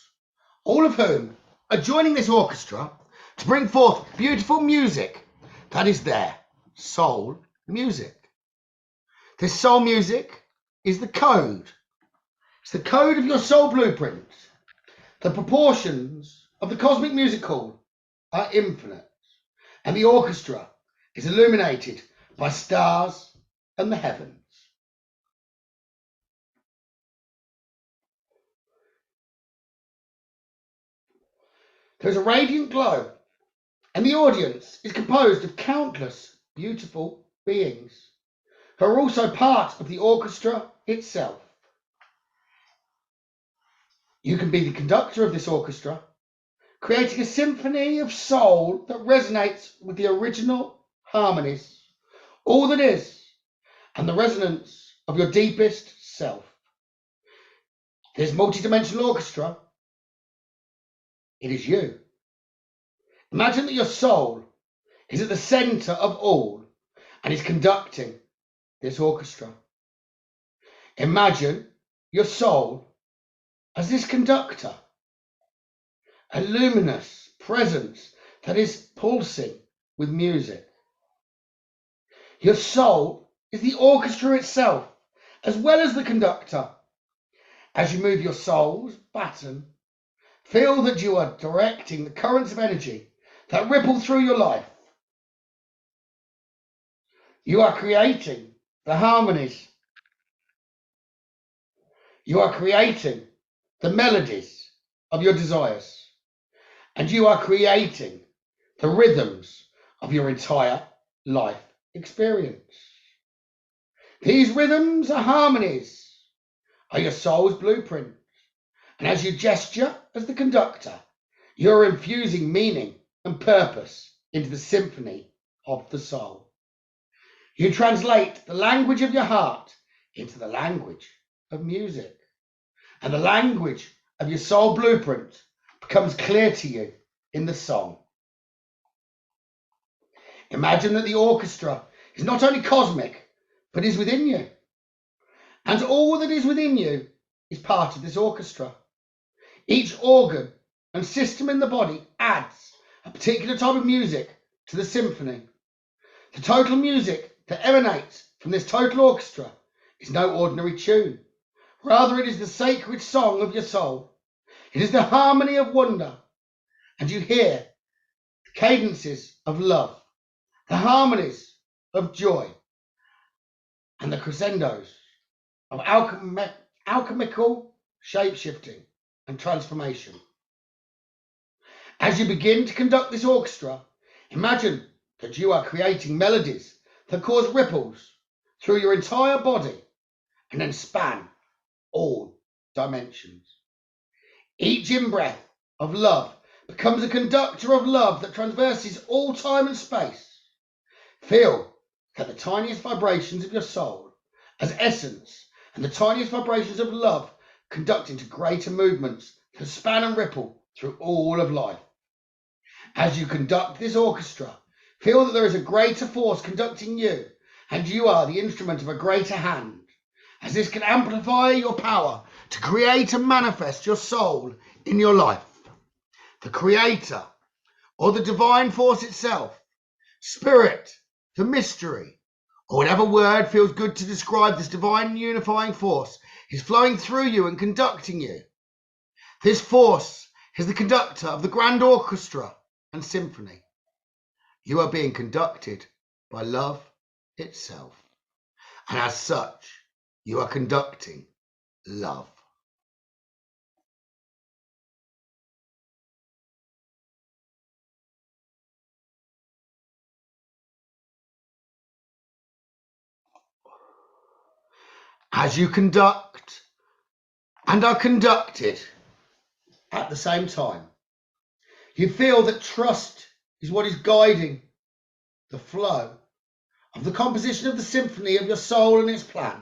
all of whom are joining this orchestra to bring forth beautiful music that is their soul music. This soul music is the code. It's the code of your soul blueprint. The proportions of the cosmic music hall are infinite, and the orchestra is illuminated by stars and the heavens. There's a radiant glow, and the audience is composed of countless beautiful beings who are also part of the orchestra itself. You can be the conductor of this orchestra, creating a symphony of soul that resonates with the original harmonies, all that is, and the resonance of your deepest self. This multidimensional orchestra, it is you. Imagine that your soul is at the center of all and is conducting this orchestra. Imagine your soul as this conductor, a luminous presence that is pulsing with music. Your soul is the orchestra itself, as well as the conductor. As you move your soul's baton, feel that you are directing the currents of energy that ripple through your life. You are creating the harmonies. You are creating the melodies of your desires. And you are creating the rhythms of your entire life experience. These rhythms are harmonies, are your soul's blueprint. And as you gesture as the conductor, you're infusing meaning and purpose into the symphony of the soul. You translate the language of your heart into the language of music. And the language of your soul blueprint becomes clear to you in the song. Imagine that the orchestra is not only cosmic, but is within you. And all that is within you is part of this orchestra. Each organ and system in the body adds a particular type of music to the symphony. The total music that emanates from this total orchestra is no ordinary tune. Rather, it is the sacred song of your soul. It is the harmony of wonder. And you hear the cadences of love, the harmonies of joy, and the crescendos of alchemical shape-shifting and transformation. As you begin to conduct this orchestra, imagine that you are creating melodies that cause ripples through your entire body and then span all dimensions. Each in-breath of love becomes a conductor of love that traverses all time and space. Feel that the tiniest vibrations of your soul as essence and the tiniest vibrations of love conduct into greater movements that span and ripple through all of life. As you conduct this orchestra, feel that there is a greater force conducting you, and you are the instrument of a greater hand, as this can amplify your power to create and manifest your soul in your life. The creator, or the divine force itself, spirit, the mystery, or whatever word feels good to describe this divine unifying force, is flowing through you and conducting you. This force is the conductor of the grand orchestra and symphony. You are being conducted by love itself, and as such, you are conducting love. As you conduct and are conducted at the same time, you feel that trust is what is guiding the flow of the composition of the symphony of your soul and its plan.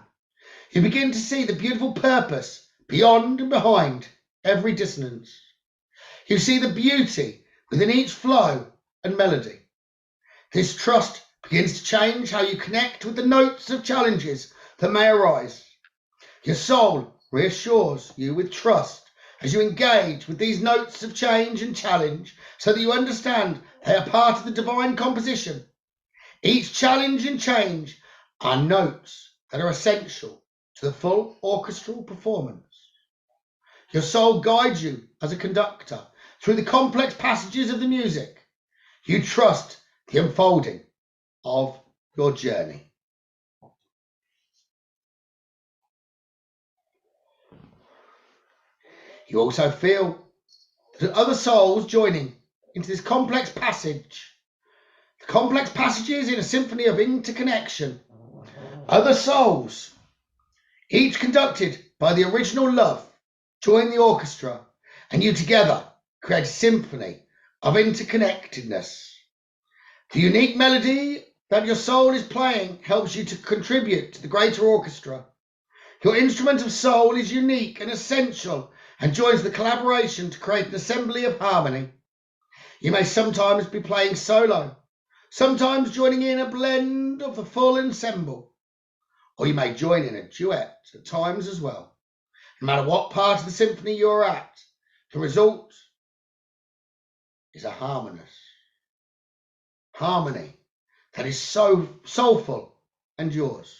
You begin to see the beautiful purpose beyond and behind every dissonance. You see the beauty within each flow and melody. This trust begins to change how you connect with the notes of challenges that may arise. Your soul reassures you with trust as you engage with these notes of change and challenge, so that you understand they are part of the divine composition. Each challenge and change are notes that are essential to the full orchestral performance. Your soul guides you as a conductor through the complex passages of the music. You trust the unfolding of your journey. You also feel that other souls joining into this complex passage. The complex passages in a symphony of interconnection. Other souls, each conducted by the original love, join the orchestra, and you together create a symphony of interconnectedness. The unique melody that your soul is playing helps you to contribute to the greater orchestra. Your instrument of soul is unique and essential and joins the collaboration to create an assembly of harmony. You may sometimes be playing solo, sometimes joining in a blend of the full ensemble, or you may join in a duet at times as well. No matter what part of the symphony you're at, the result is a harmony that is so soulful and yours.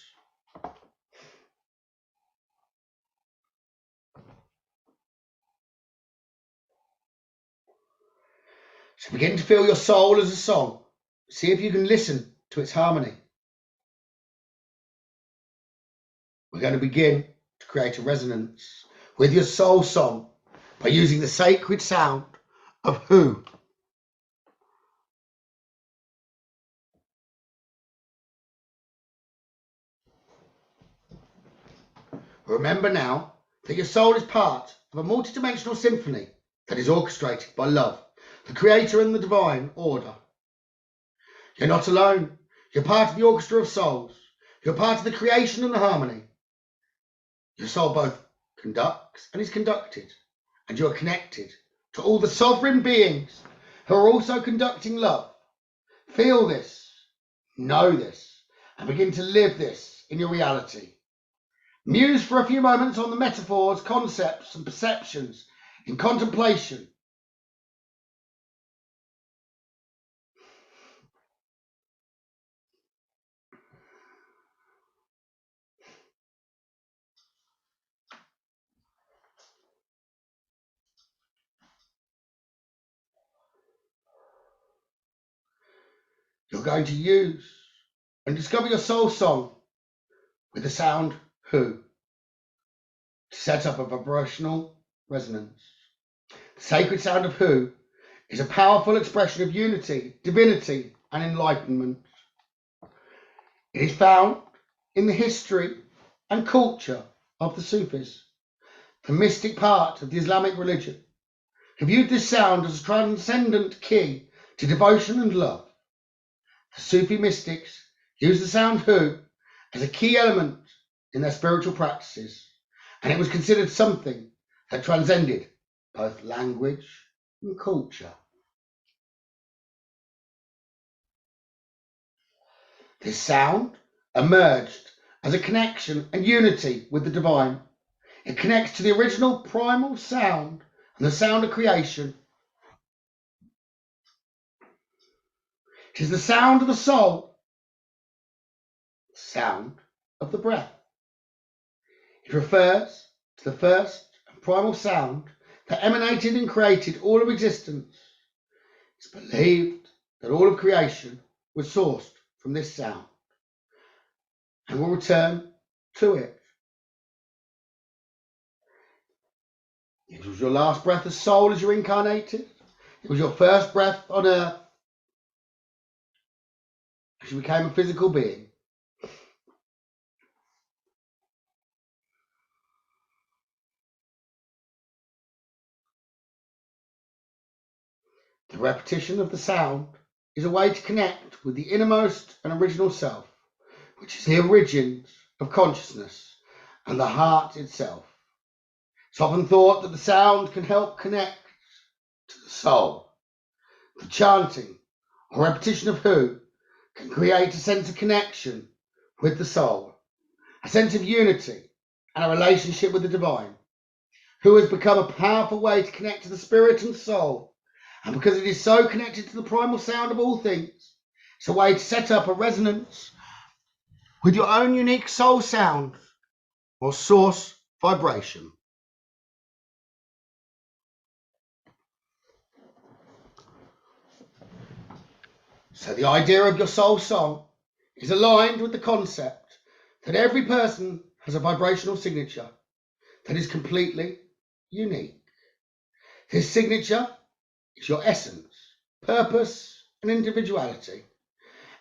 So begin to feel your soul as a song. See if you can listen to its harmony. We're going to begin to create a resonance with your soul song by using the sacred sound of who. Remember now that your soul is part of a multidimensional symphony that is orchestrated by love, the creator and the divine order. You're not alone. You're part of the orchestra of souls. You're part of the creation and the harmony. Your soul both conducts and is conducted, and you're connected to all the sovereign beings who are also conducting love. Feel this, know this, and begin to live this in your reality. Muse for a few moments on the metaphors, concepts, and perceptions in contemplation. You're going to use and discover your soul song with the sound who to set up a vibrational resonance. The sacred sound of who is a powerful expression of unity, divinity, and enlightenment. It is found in the history and culture of the Sufis, the mystic part of the Islamic religion, who viewed this sound as a transcendent key to devotion and love. The Sufi mystics used the sound who as a key element in their spiritual practices, and it was considered something that transcended both language and culture. This sound emerged as a connection and unity with the divine. It connects to the original primal sound and the sound of creation. It is the sound of the soul, the sound of the breath. It refers to the first and primal sound that emanated and created all of existence. It's believed that all of creation was sourced from this sound and will return to it. It was your last breath of soul as you incarnated. It was your first breath on earth as you became a physical being. The repetition of the sound is a way to connect with the innermost and original self, which is the origins of consciousness and the heart itself. It's often thought that the sound can help connect to the soul. The chanting or repetition of who can create a sense of connection with the soul, a sense of unity and a relationship with the divine, who has become a powerful way to connect to the spirit and soul. And because it is so connected to the primal sound of all things, it's a way to set up a resonance with your own unique soul sound or source vibration. So the idea of your soul song is aligned with the concept that every person has a vibrational signature that is completely unique. This signature is your essence, purpose, and individuality,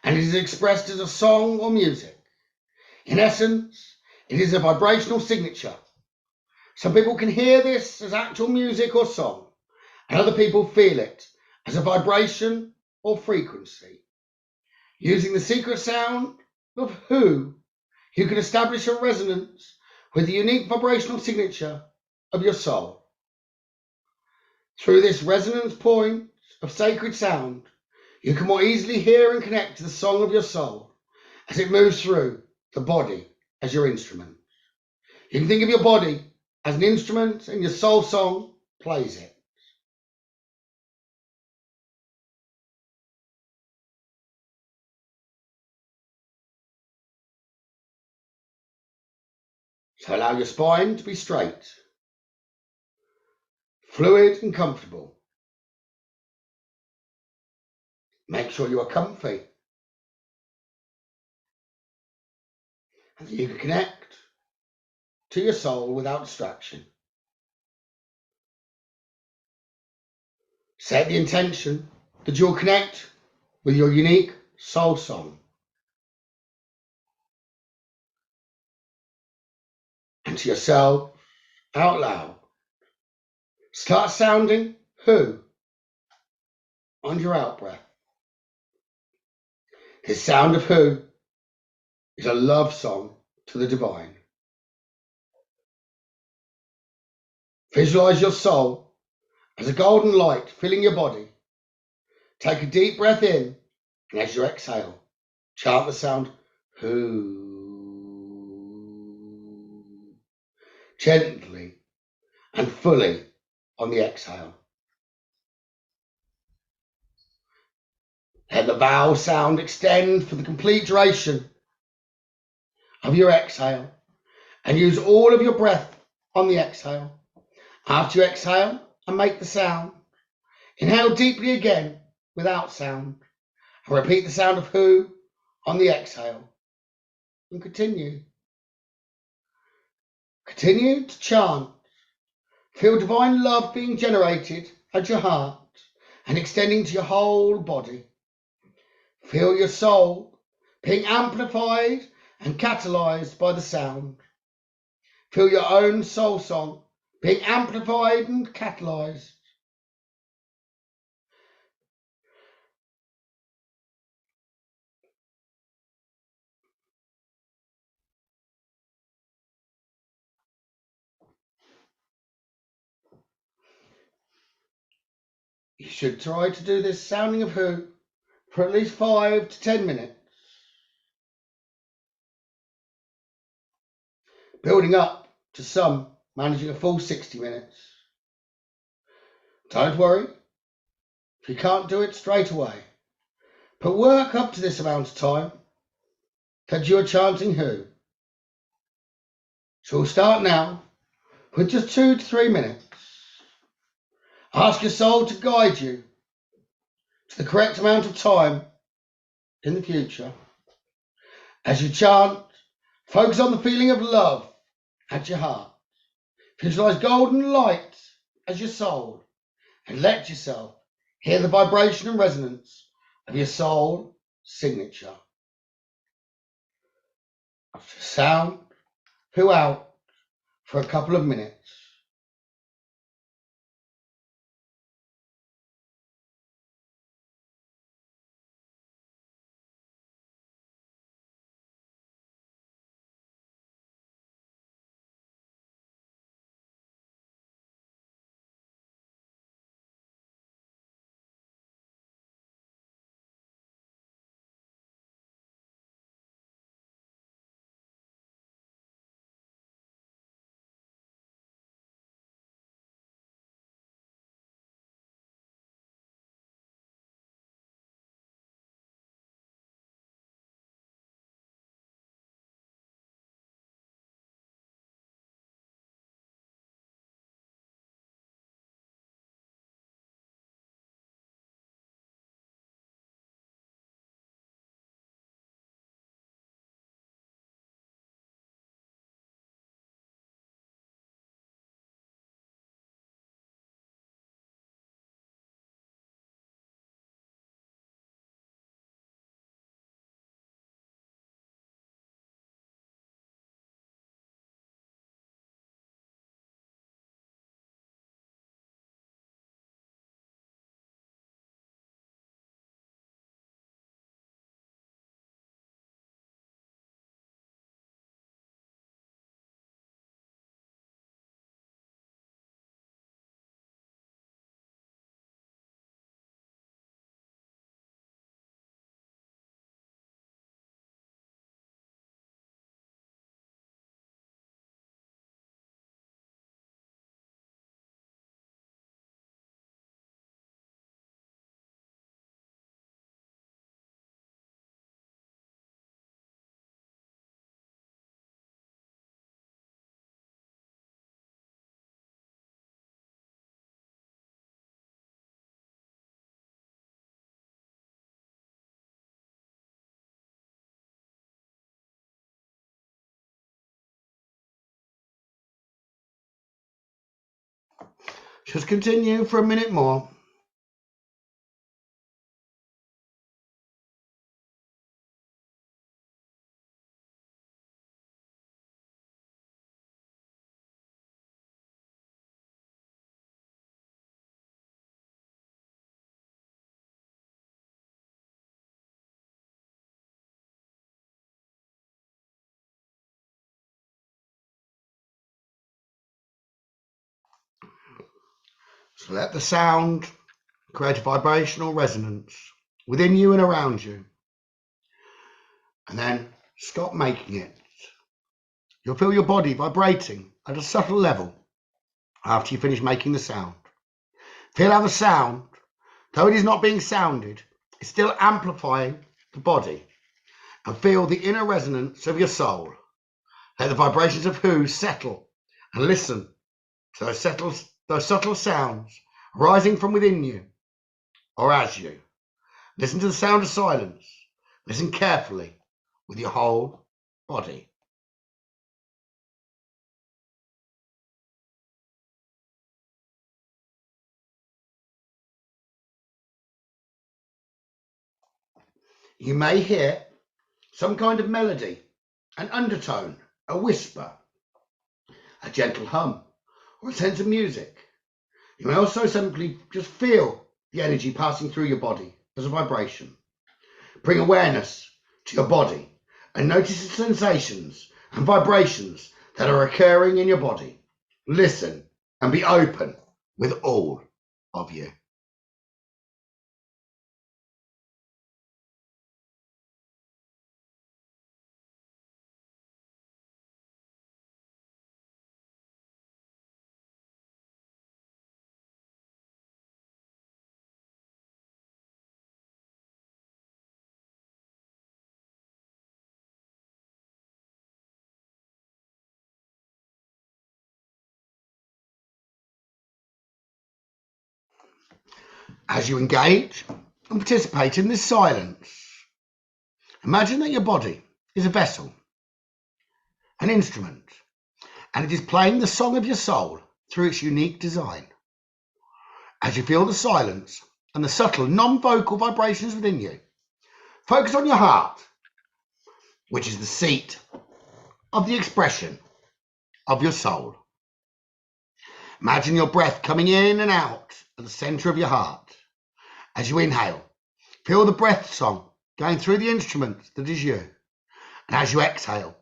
and it is expressed as a song or music. In essence, it is a vibrational signature. Some people can hear this as actual music or song, and other people feel it as a vibration or frequency. Using the secret sound of who, you can establish a resonance with the unique vibrational signature of your soul. Through this resonance point of sacred sound, you can more easily hear and connect to the song of your soul as it moves through the body as your instrument. You can think of your body as an instrument and your soul song plays it. So allow your spine to be straight, fluid and comfortable. Make sure you are comfy and that you can connect to your soul without distraction. Set the intention that you'll connect with your unique soul song. And to yourself out loud. Start sounding who on your out breath. This sound of who is a love song to the divine. Visualize your soul as a golden light filling your body. Take a deep breath in, and as you exhale, chant the sound who. Gently and fully on the exhale. Let the vowel sound extend for the complete duration of your exhale, and use all of your breath on the exhale. After you exhale and make the sound, inhale deeply again without sound, and repeat the sound of who on the exhale, and continue. Continue to chant. Feel divine love being generated at your heart and extending to your whole body. Feel your soul being amplified and catalyzed by the sound. Feel your own soul song being amplified and catalyzed. You should try to do this sounding of who for at least 5 to 10 minutes, building up to some managing a full 60 minutes. Don't worry if you can't do it straight away, but work up to this amount of time that you are chanting who. So we'll start now with just 2 to 3 minutes. Ask your soul to guide you to the correct amount of time in the future. As you chant, focus on the feeling of love at your heart. Visualize golden light as your soul and let yourself hear the vibration and resonance of your soul signature. Sound who out for a couple of minutes. Just continue for a minute more. So let the sound create a vibrational resonance within you and around you. And then stop making it. You'll feel your body vibrating at a subtle level after you finish making the sound. Feel how the sound, though it is not being sounded, is still amplifying the body. And feel the inner resonance of your soul. Let the vibrations of who settle and listen to those subtle sounds rising from within you or as you. Listen to the sound of silence. Listen carefully with your whole body. You may hear some kind of melody, an undertone, a whisper, a gentle hum, or a sense of music. You may also simply just feel the energy passing through your body as a vibration. Bring awareness to your body and notice the sensations and vibrations that are occurring in your body. Listen and be open with all of you. As you engage and participate in this silence, imagine that your body is a vessel, an instrument, and it is playing the song of your soul through its unique design. As you feel the silence and the subtle non-vocal vibrations within you, focus on your heart, which is the seat of the expression of your soul. Imagine your breath coming in and out at the center of your heart. As you inhale, feel the breath song going through the instrument that is you. And as you exhale,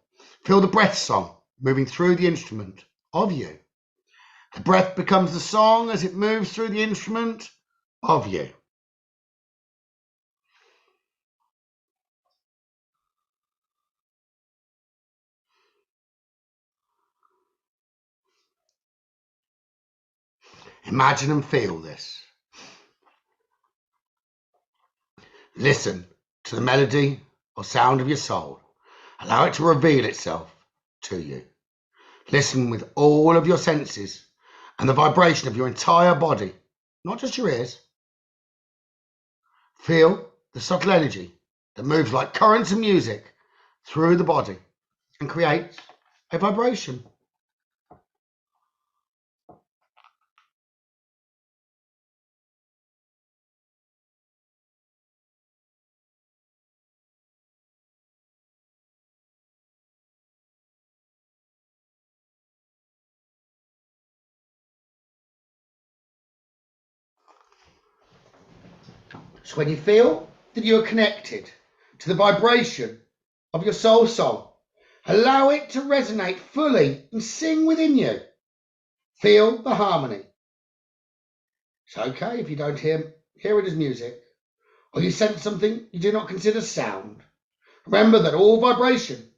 feel the breath song moving through the instrument of you. The breath becomes the song as it moves through the instrument of you. Imagine and feel this. Listen to the melody or sound of your soul. Allow it to reveal itself to you. Listen with all of your senses and the vibration of your entire body, not just your ears. Feel the subtle energy that moves like currents of music through the body and creates a vibration. So when you feel that you are connected to the vibration of your soul song, allow it to resonate fully and sing within you. Feel the harmony. It's okay if you don't hear it as music, or you sense something you do not consider sound. Remember that all vibration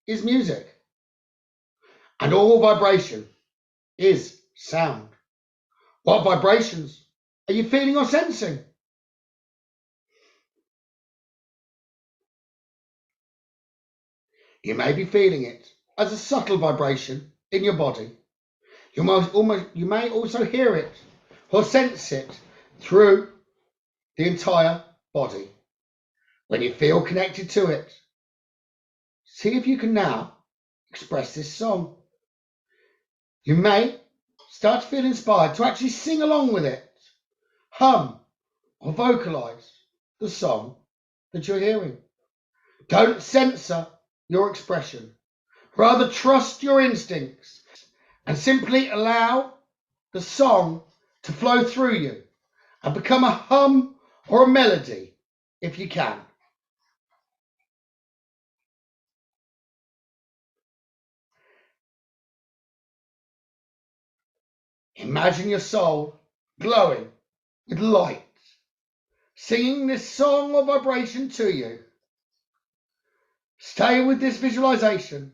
is music, and all vibration is sound. What vibrations are you feeling or sensing? You may be feeling it as a subtle vibration in your body. You may also hear it or sense it through the entire body. When you feel connected to it, see if you can now express this song. You may start to feel inspired to actually sing along with it, hum or vocalize the song that you're hearing. Don't censor your expression. Rather trust your instincts and simply allow the song to flow through you and become a hum or a melody if you can. Imagine your soul glowing with light, singing this song or vibration to you. Stay with this visualization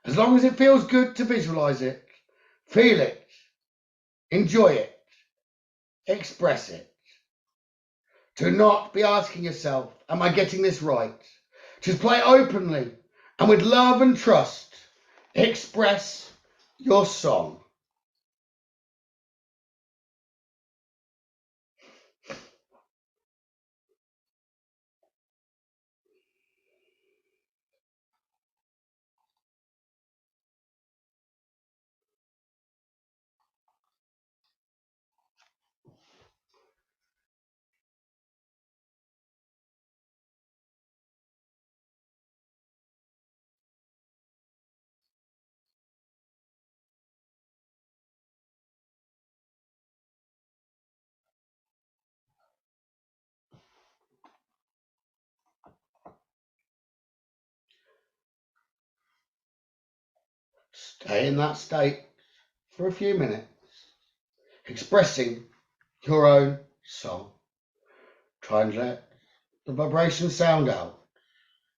as long as it feels good to visualize it. Feel it, enjoy it, express it. Do not be asking yourself, am I getting this right? Just play openly and with love and trust. Express your song. Stay in that state for a few minutes, expressing your own song. Try and let the vibration sound out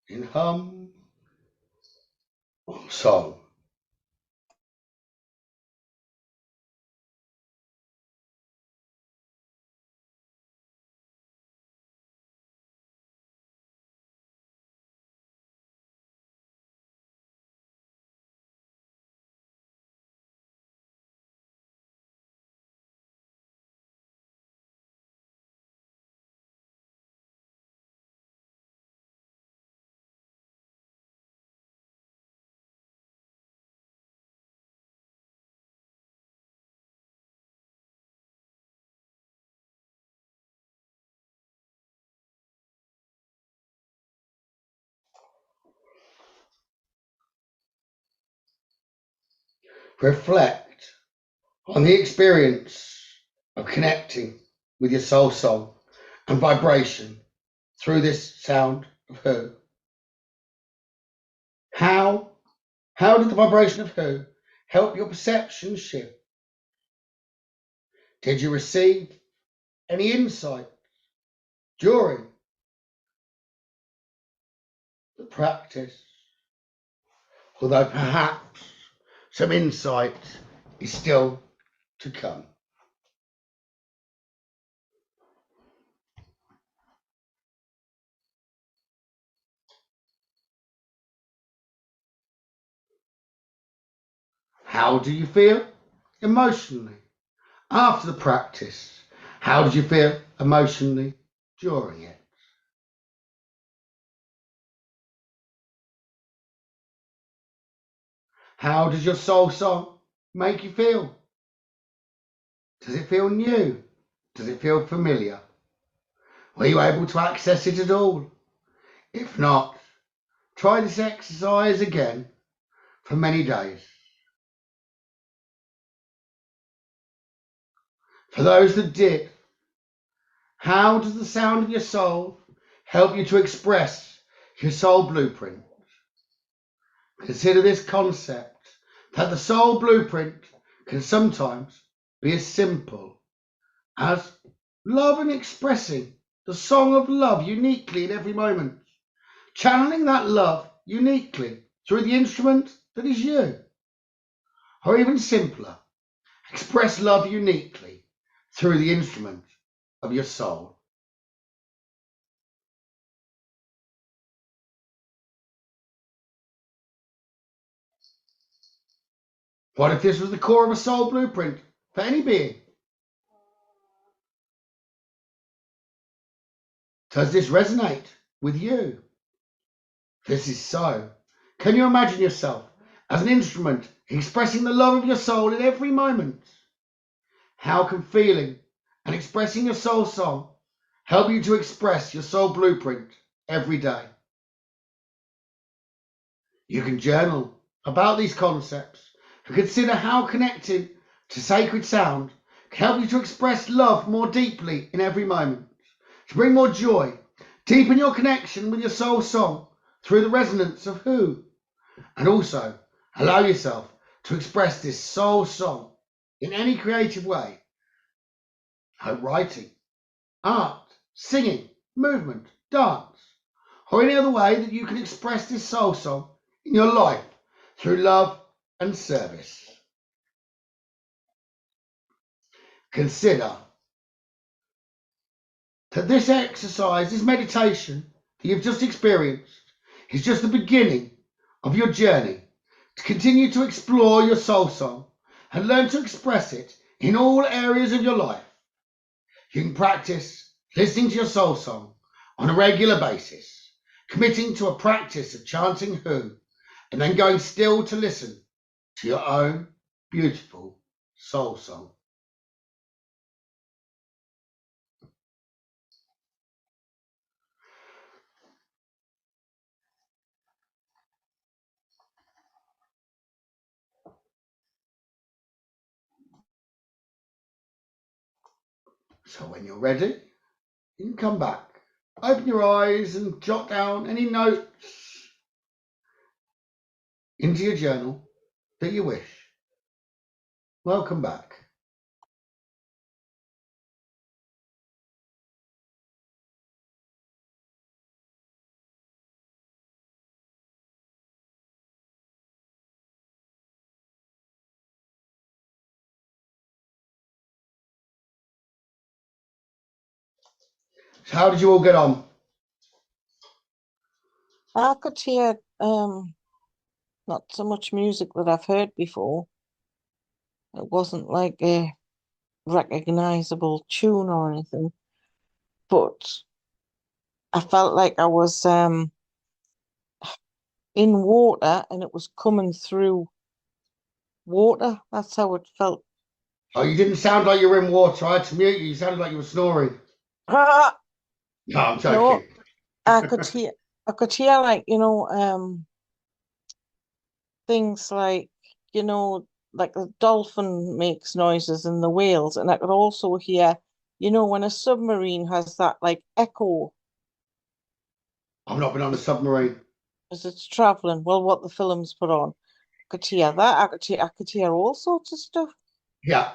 in hum or song. Reflect on the experience of connecting with your soul song and vibration through this sound of who. How did the vibration of who help your perception shift? Did you receive any insight during the practice? Although perhaps some insight is still to come. How do you feel emotionally after the practice? How did you feel emotionally during it? How does your soul song make you feel? Does it feel new? Does it feel familiar? Were you able to access it at all? If not, try this exercise again for many days. For those that did, how does the sound of your soul help you to express your soul blueprint? Consider this concept that the soul blueprint can sometimes be as simple as love and expressing the song of love uniquely in every moment, channeling that love uniquely through the instrument that is you. Or even simpler, express love uniquely through the instrument of your soul. What if this was the core of a soul blueprint for any being? Does this resonate with you? If this is so, can you imagine yourself as an instrument expressing the love of your soul in every moment? how can feeling and expressing your soul song help you to express your soul blueprint every day? You can journal about these concepts and consider how connecting to sacred sound can help you to express love more deeply in every moment, to bring more joy, deepen your connection with your soul song through the resonance of who, and also allow yourself to express this soul song in any creative way, like writing, art, singing, movement, dance, or any other way that you can express this soul song in your life through love and service. Consider that this exercise, this meditation that you've just experienced, is just the beginning of your journey to continue to explore your soul song and learn to express it in all areas of your life. You can practice listening to your soul song on a regular basis, committing to a practice of chanting who, and then going still to listen to your own beautiful soul song. So when you're ready, you can come back, open your eyes and jot down any notes into your journal that you wish. Welcome back. So how did you all get on? I could hear not so much music that I've heard before. It wasn't like a recognizable tune or anything, but I felt like I was in water and it was coming through water. That's how it felt. Oh, you didn't sound like you were in water. I had to mute you. You sounded like you were snoring. Ah, No, I'm no, joking. I could hear like, things like, like the dolphin makes noises and the whales, and I could also hear, when a submarine has that like echo I've not been on a submarine. as it's traveling. Well, what the films put on. I could hear that. I could hear all sorts of stuff. Yeah.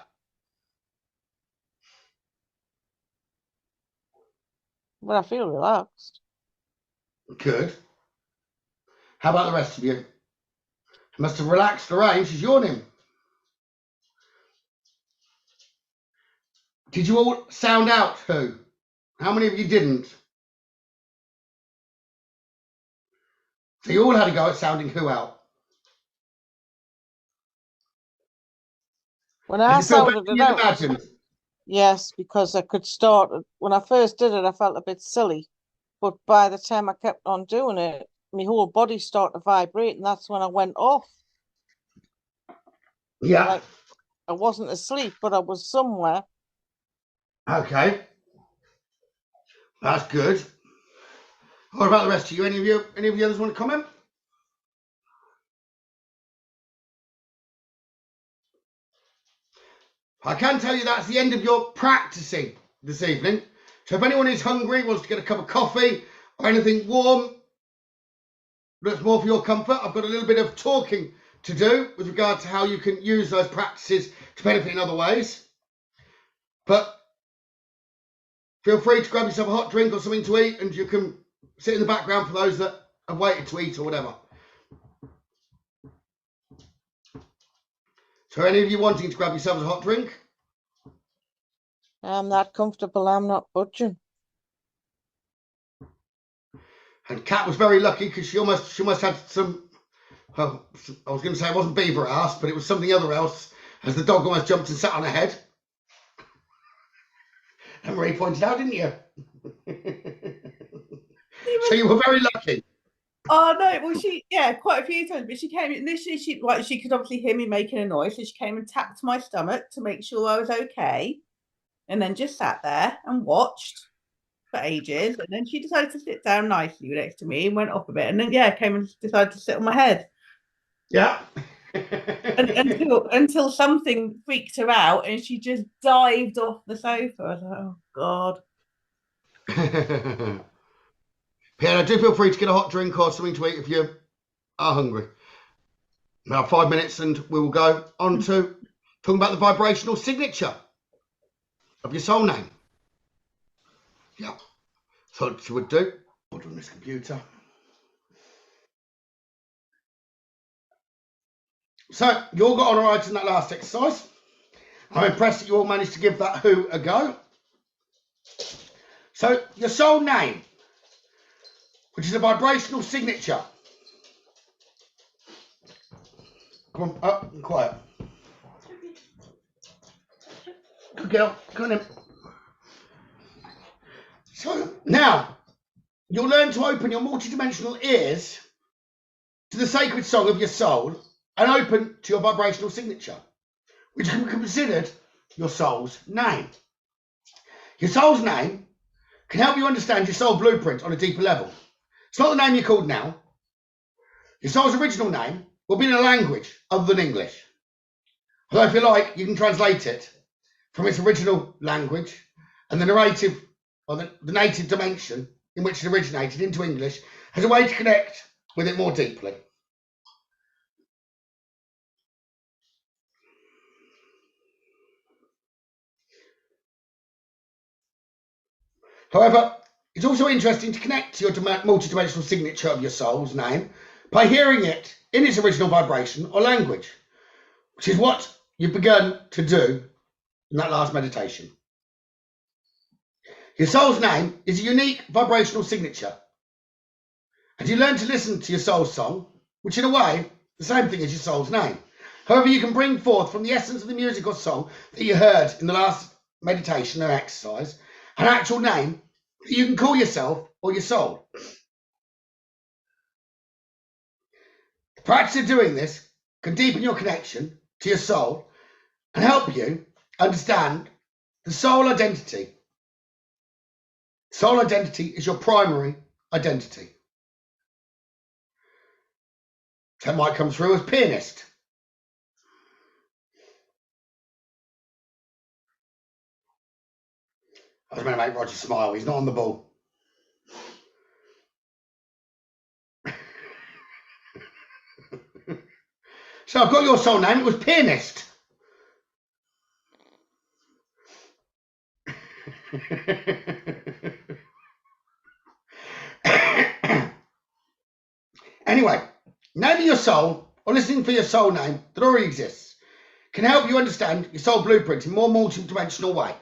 But I feel relaxed. Good. How about the rest of you? You must have relaxed Lorraine. She's yawning. Did you all sound out who? How many of you didn't? So you all had a go at sounding who out. When Did I it feel better sounded than it you'd out, imagined? yes, because I could start when I first did it, I felt a bit silly. But by the time I kept on doing it, my whole body started to vibrate, and that's when I went off. Yeah. Like I wasn't asleep, but I was somewhere. Okay. That's good. What about the rest of you? Any of you others want to comment? I can tell you that's the end of your practicing this evening. So if anyone is hungry, wants to get a cup of coffee or anything warm that's more for your comfort, I've got a little bit of talking to do with regard to how you can use those practices to benefit in other ways. But feel free to grab yourself a hot drink or something to eat, and you can sit in the background for those that have waited to eat or whatever. So any of you wanting to grab yourselves a hot drink? I'm that comfortable, I'm not budging. And Kat was very lucky because she almost had some, well, I was going to say it wasn't beaver ass, but it was something other else, as the dog almost jumped and sat on her head. And Marie pointed out, didn't you? So you were very lucky. Oh no, well quite a few times, but she came initially. She could obviously hear me making a noise, so she came and tapped my stomach to make sure I was okay, and then just sat there and watched for ages, and then she decided to sit down nicely next to me and went off a bit, and then came and decided to sit on my head. Yeah. until something freaked her out and she just dived off the sofa. I was like, oh God. Pierre, do feel free to get a hot drink or something to eat if you are hungry. Now 5 minutes and we will go on to talking about the vibrational signature of your soul name. Yeah. So what you would do, order on this computer. So you all got on all right in that last exercise. I'm impressed that you all managed to give that who a go. So your soul name, which is a vibrational signature. Come on, up and quiet. Good girl, come on in. So now, you'll learn to open your multidimensional ears to the sacred song of your soul and open to your vibrational signature, which can be considered your soul's name. Your soul's name can help you understand your soul blueprint on a deeper level. It's not the name you're called now. Your soul's original name will be in a language other than English. Although if you like, you can translate it from its original language and the narrative or the native dimension in which it originated into English as a way to connect with it more deeply. However, it's also interesting to connect to your multidimensional signature of your soul's name by hearing it in its original vibration or language, which is what you've begun to do in that last meditation. Your soul's name is a unique vibrational signature. And you learn to listen to your soul's song, which in a way, the same thing as your soul's name. However, you can bring forth from the essence of the music or song that you heard in the last meditation or exercise, an actual name that you can call yourself or your soul. The practice of doing this can deepen your connection to your soul and help you understand the soul identity. Soul identity is your primary identity. That might come through as pianist. I was going to make Roger smile. He's not on the ball. So I've got your soul name. It was pianist. Anyway, naming your soul or listening for your soul name that already exists can help you understand your soul blueprint in a more multi-dimensional way.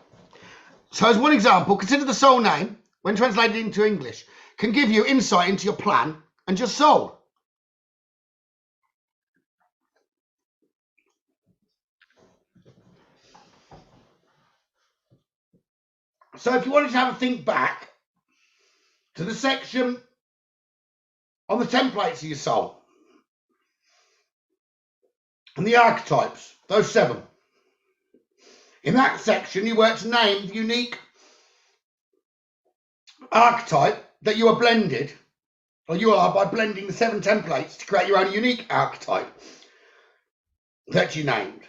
So as one example, consider the soul name, when translated into English, can give you insight into your plan and your soul. So if you wanted to have a think back to the section on the templates of your soul and the archetypes, those 7. In that section, you were to name the unique archetype that you are blended, or you are by blending the 7 templates to create your own unique archetype that you named.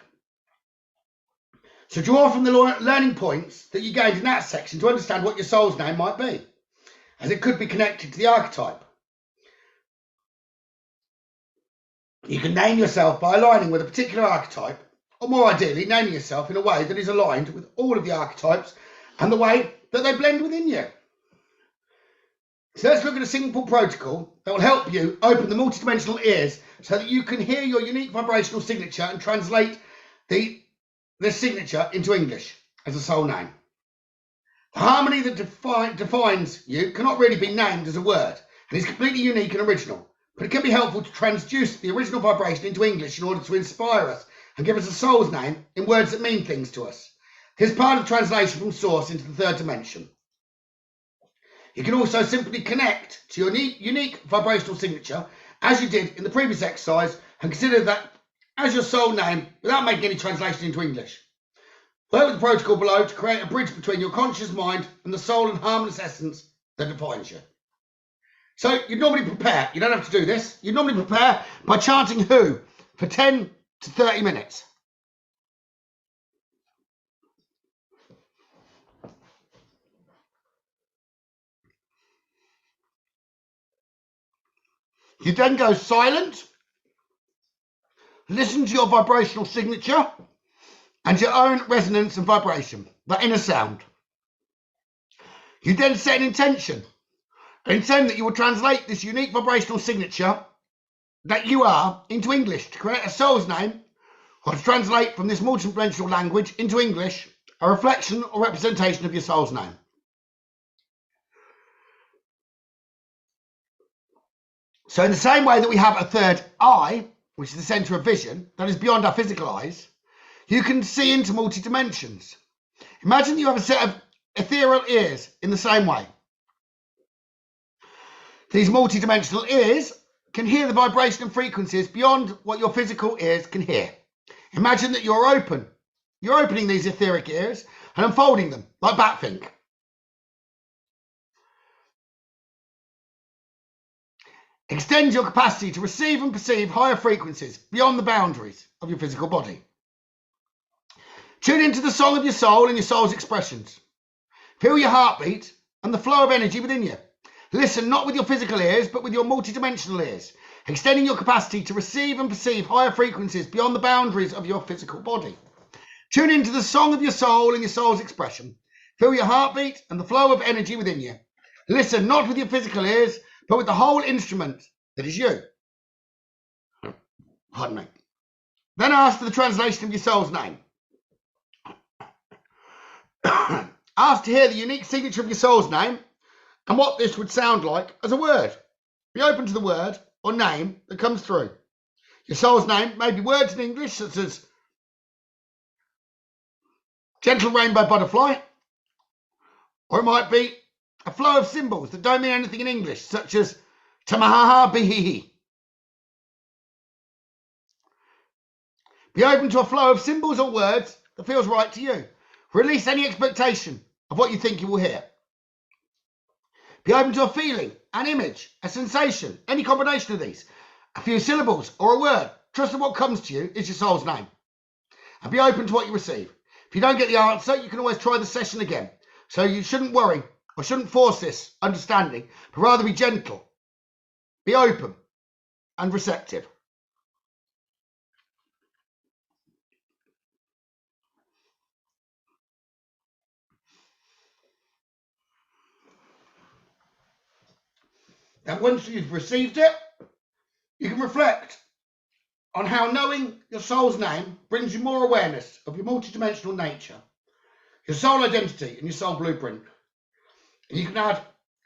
So draw from the learning points that you gained in that section to understand what your soul's name might be, as it could be connected to the archetype. You can name yourself by aligning with a particular archetype, or more ideally, naming yourself in a way that is aligned with all of the archetypes and the way that they blend within you. So let's look at a simple protocol that will help you open the multidimensional ears so that you can hear your unique vibrational signature and translate this signature into English as a soul name. The harmony that defines you cannot really be named as a word and is completely unique and original, but it can be helpful to transduce the original vibration into English in order to inspire us and give us a soul's name in words that mean things to us. Here's part of translation from source into the 3rd dimension. You can also simply connect to your unique vibrational signature, as you did in the previous exercise, and consider that as your soul name without making any translation into English. Work with the protocol below to create a bridge between your conscious mind and the soul and harmless essence that defines you. So you'd normally prepare, you don't have to do this, you'd normally prepare by chanting who for 10 to 30 minutes. You then go silent, listen to your vibrational signature and your own resonance and vibration, that inner sound. You then set an intention. Intend that you will translate this unique vibrational signature that you are into English to create a soul's name, or to translate from this multidimensional language into English a reflection or representation of your soul's name. So in the same way that we have a third eye, which is the centre of vision, that is beyond our physical eyes, you can see into multi-dimensions. Imagine you have a set of ethereal ears in the same way. These multi-dimensional ears can hear the vibration and frequencies beyond what your physical ears can hear. Imagine that you're open. You're opening these etheric ears and unfolding them like Batfink. Extend your capacity to receive and perceive higher frequencies beyond the boundaries of your physical body. Tune into the song of your soul and your soul's expressions. Feel your heartbeat and the flow of energy within you. Listen not with your physical ears, but with your multidimensional ears, extending your capacity to receive and perceive higher frequencies beyond the boundaries of your physical body. Tune into the song of your soul and your soul's expression. Feel your heartbeat and the flow of energy within you. Listen not with your physical ears, but with the whole instrument that is you. Pardon me. Then ask for the translation of your soul's name. Ask to hear the unique signature of your soul's name and what this would sound like as a word. Be open to the word or name that comes through. Your soul's name may be words in English such as gentle rainbow butterfly, or it might be a flow of symbols that don't mean anything in English, such as tamahaha bihihi. Be open to a flow of symbols or words that feels right to you. Release any expectation of what you think you will hear. Be open to a feeling, an image, a sensation, any combination of these, a few syllables or a word. Trust that what comes to you is your soul's name. And be open to what you receive. If you don't get the answer, you can always try the session again. So you shouldn't worry or shouldn't force this understanding, but rather be gentle, be open and receptive. And once you've received it, you can reflect on how knowing your soul's name brings you more awareness of your multidimensional nature, your soul identity and your soul blueprint. And you can add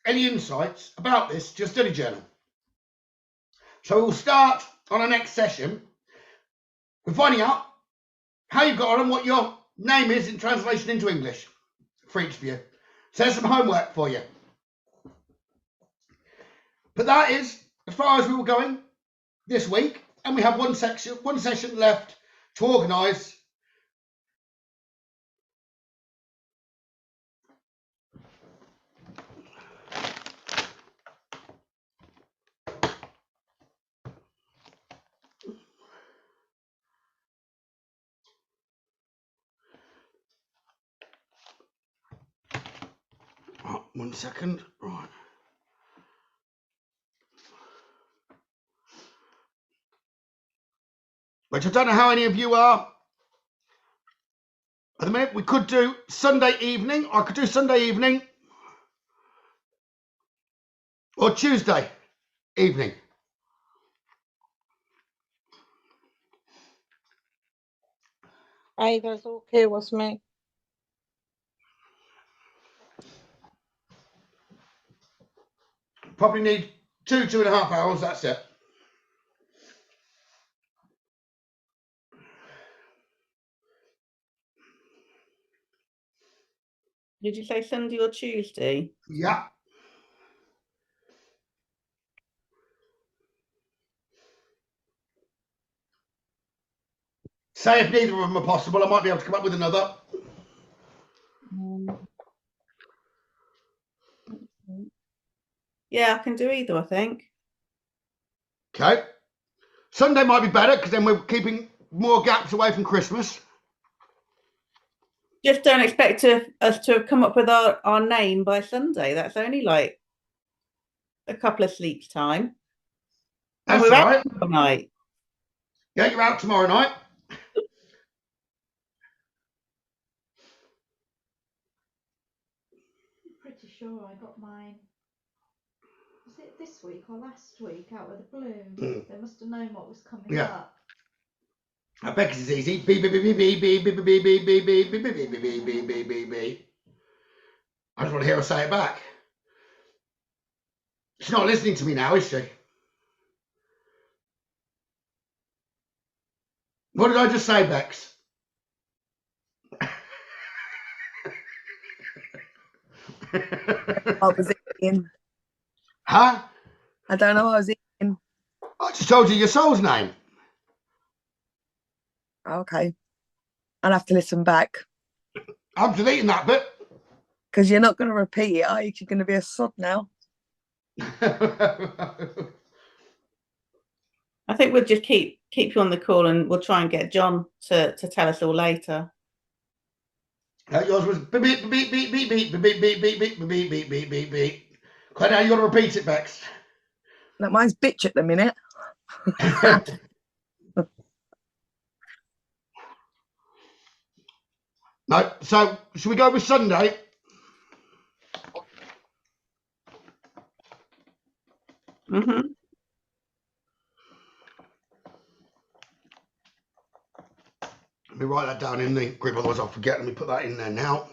any insights about this to your study journal. So we'll start on our next session with finding out how you've got on and what your name is in translation into English for each of you. So there's some homework for you. But that is as far as we were going this week, and we have one session left to organise. Oh, 1 second, right. Which I don't know how any of you are. At the minute, we could do Sunday evening. I could do Sunday evening or Tuesday evening. Either's okay with me. Probably need 2.5 hours, that's it. Did you say Sunday or Tuesday? Yeah. Say if neither of them are possible, I might be able to come up with another. Yeah, I can do either, I think. Okay. Sunday might be better because then we're keeping more gaps away from Christmas. Just don't expect us to have come up with our name by Sunday. That's only like a couple of sleeps time. And That's we're all out right. tonight. Yeah, you're out tomorrow night. Pretty sure I got mine. Was it this week or last week out with the balloon? They must have known what was coming up. I bet it's easy. Beep beep beep beep beep beep beep beep beep beep beep beep beep beep beep beep beep beep beep. I just want to hear her say it back. She's not listening to me now, is she? What did I just say, Bex? I was eating. Huh? I don't know what I was eating. I just told you your soul's name. Okay. I'll have to listen back. I'm deleting that bit. Because you're not going to repeat it, are you? You're going to be a sod now. I think we'll just keep you on the call and we'll try and get John to tell us all later. Yours was beep beep beep beep beep beep beep beep beep beep beep beep beep beep beep beep. Quite now you got to repeat it, Bex. No, mine's bitch at the minute. No, so should we go with Sunday? Mm-hmm. Let me write that down in the group, otherwise I'll forget. Let me put that in there now.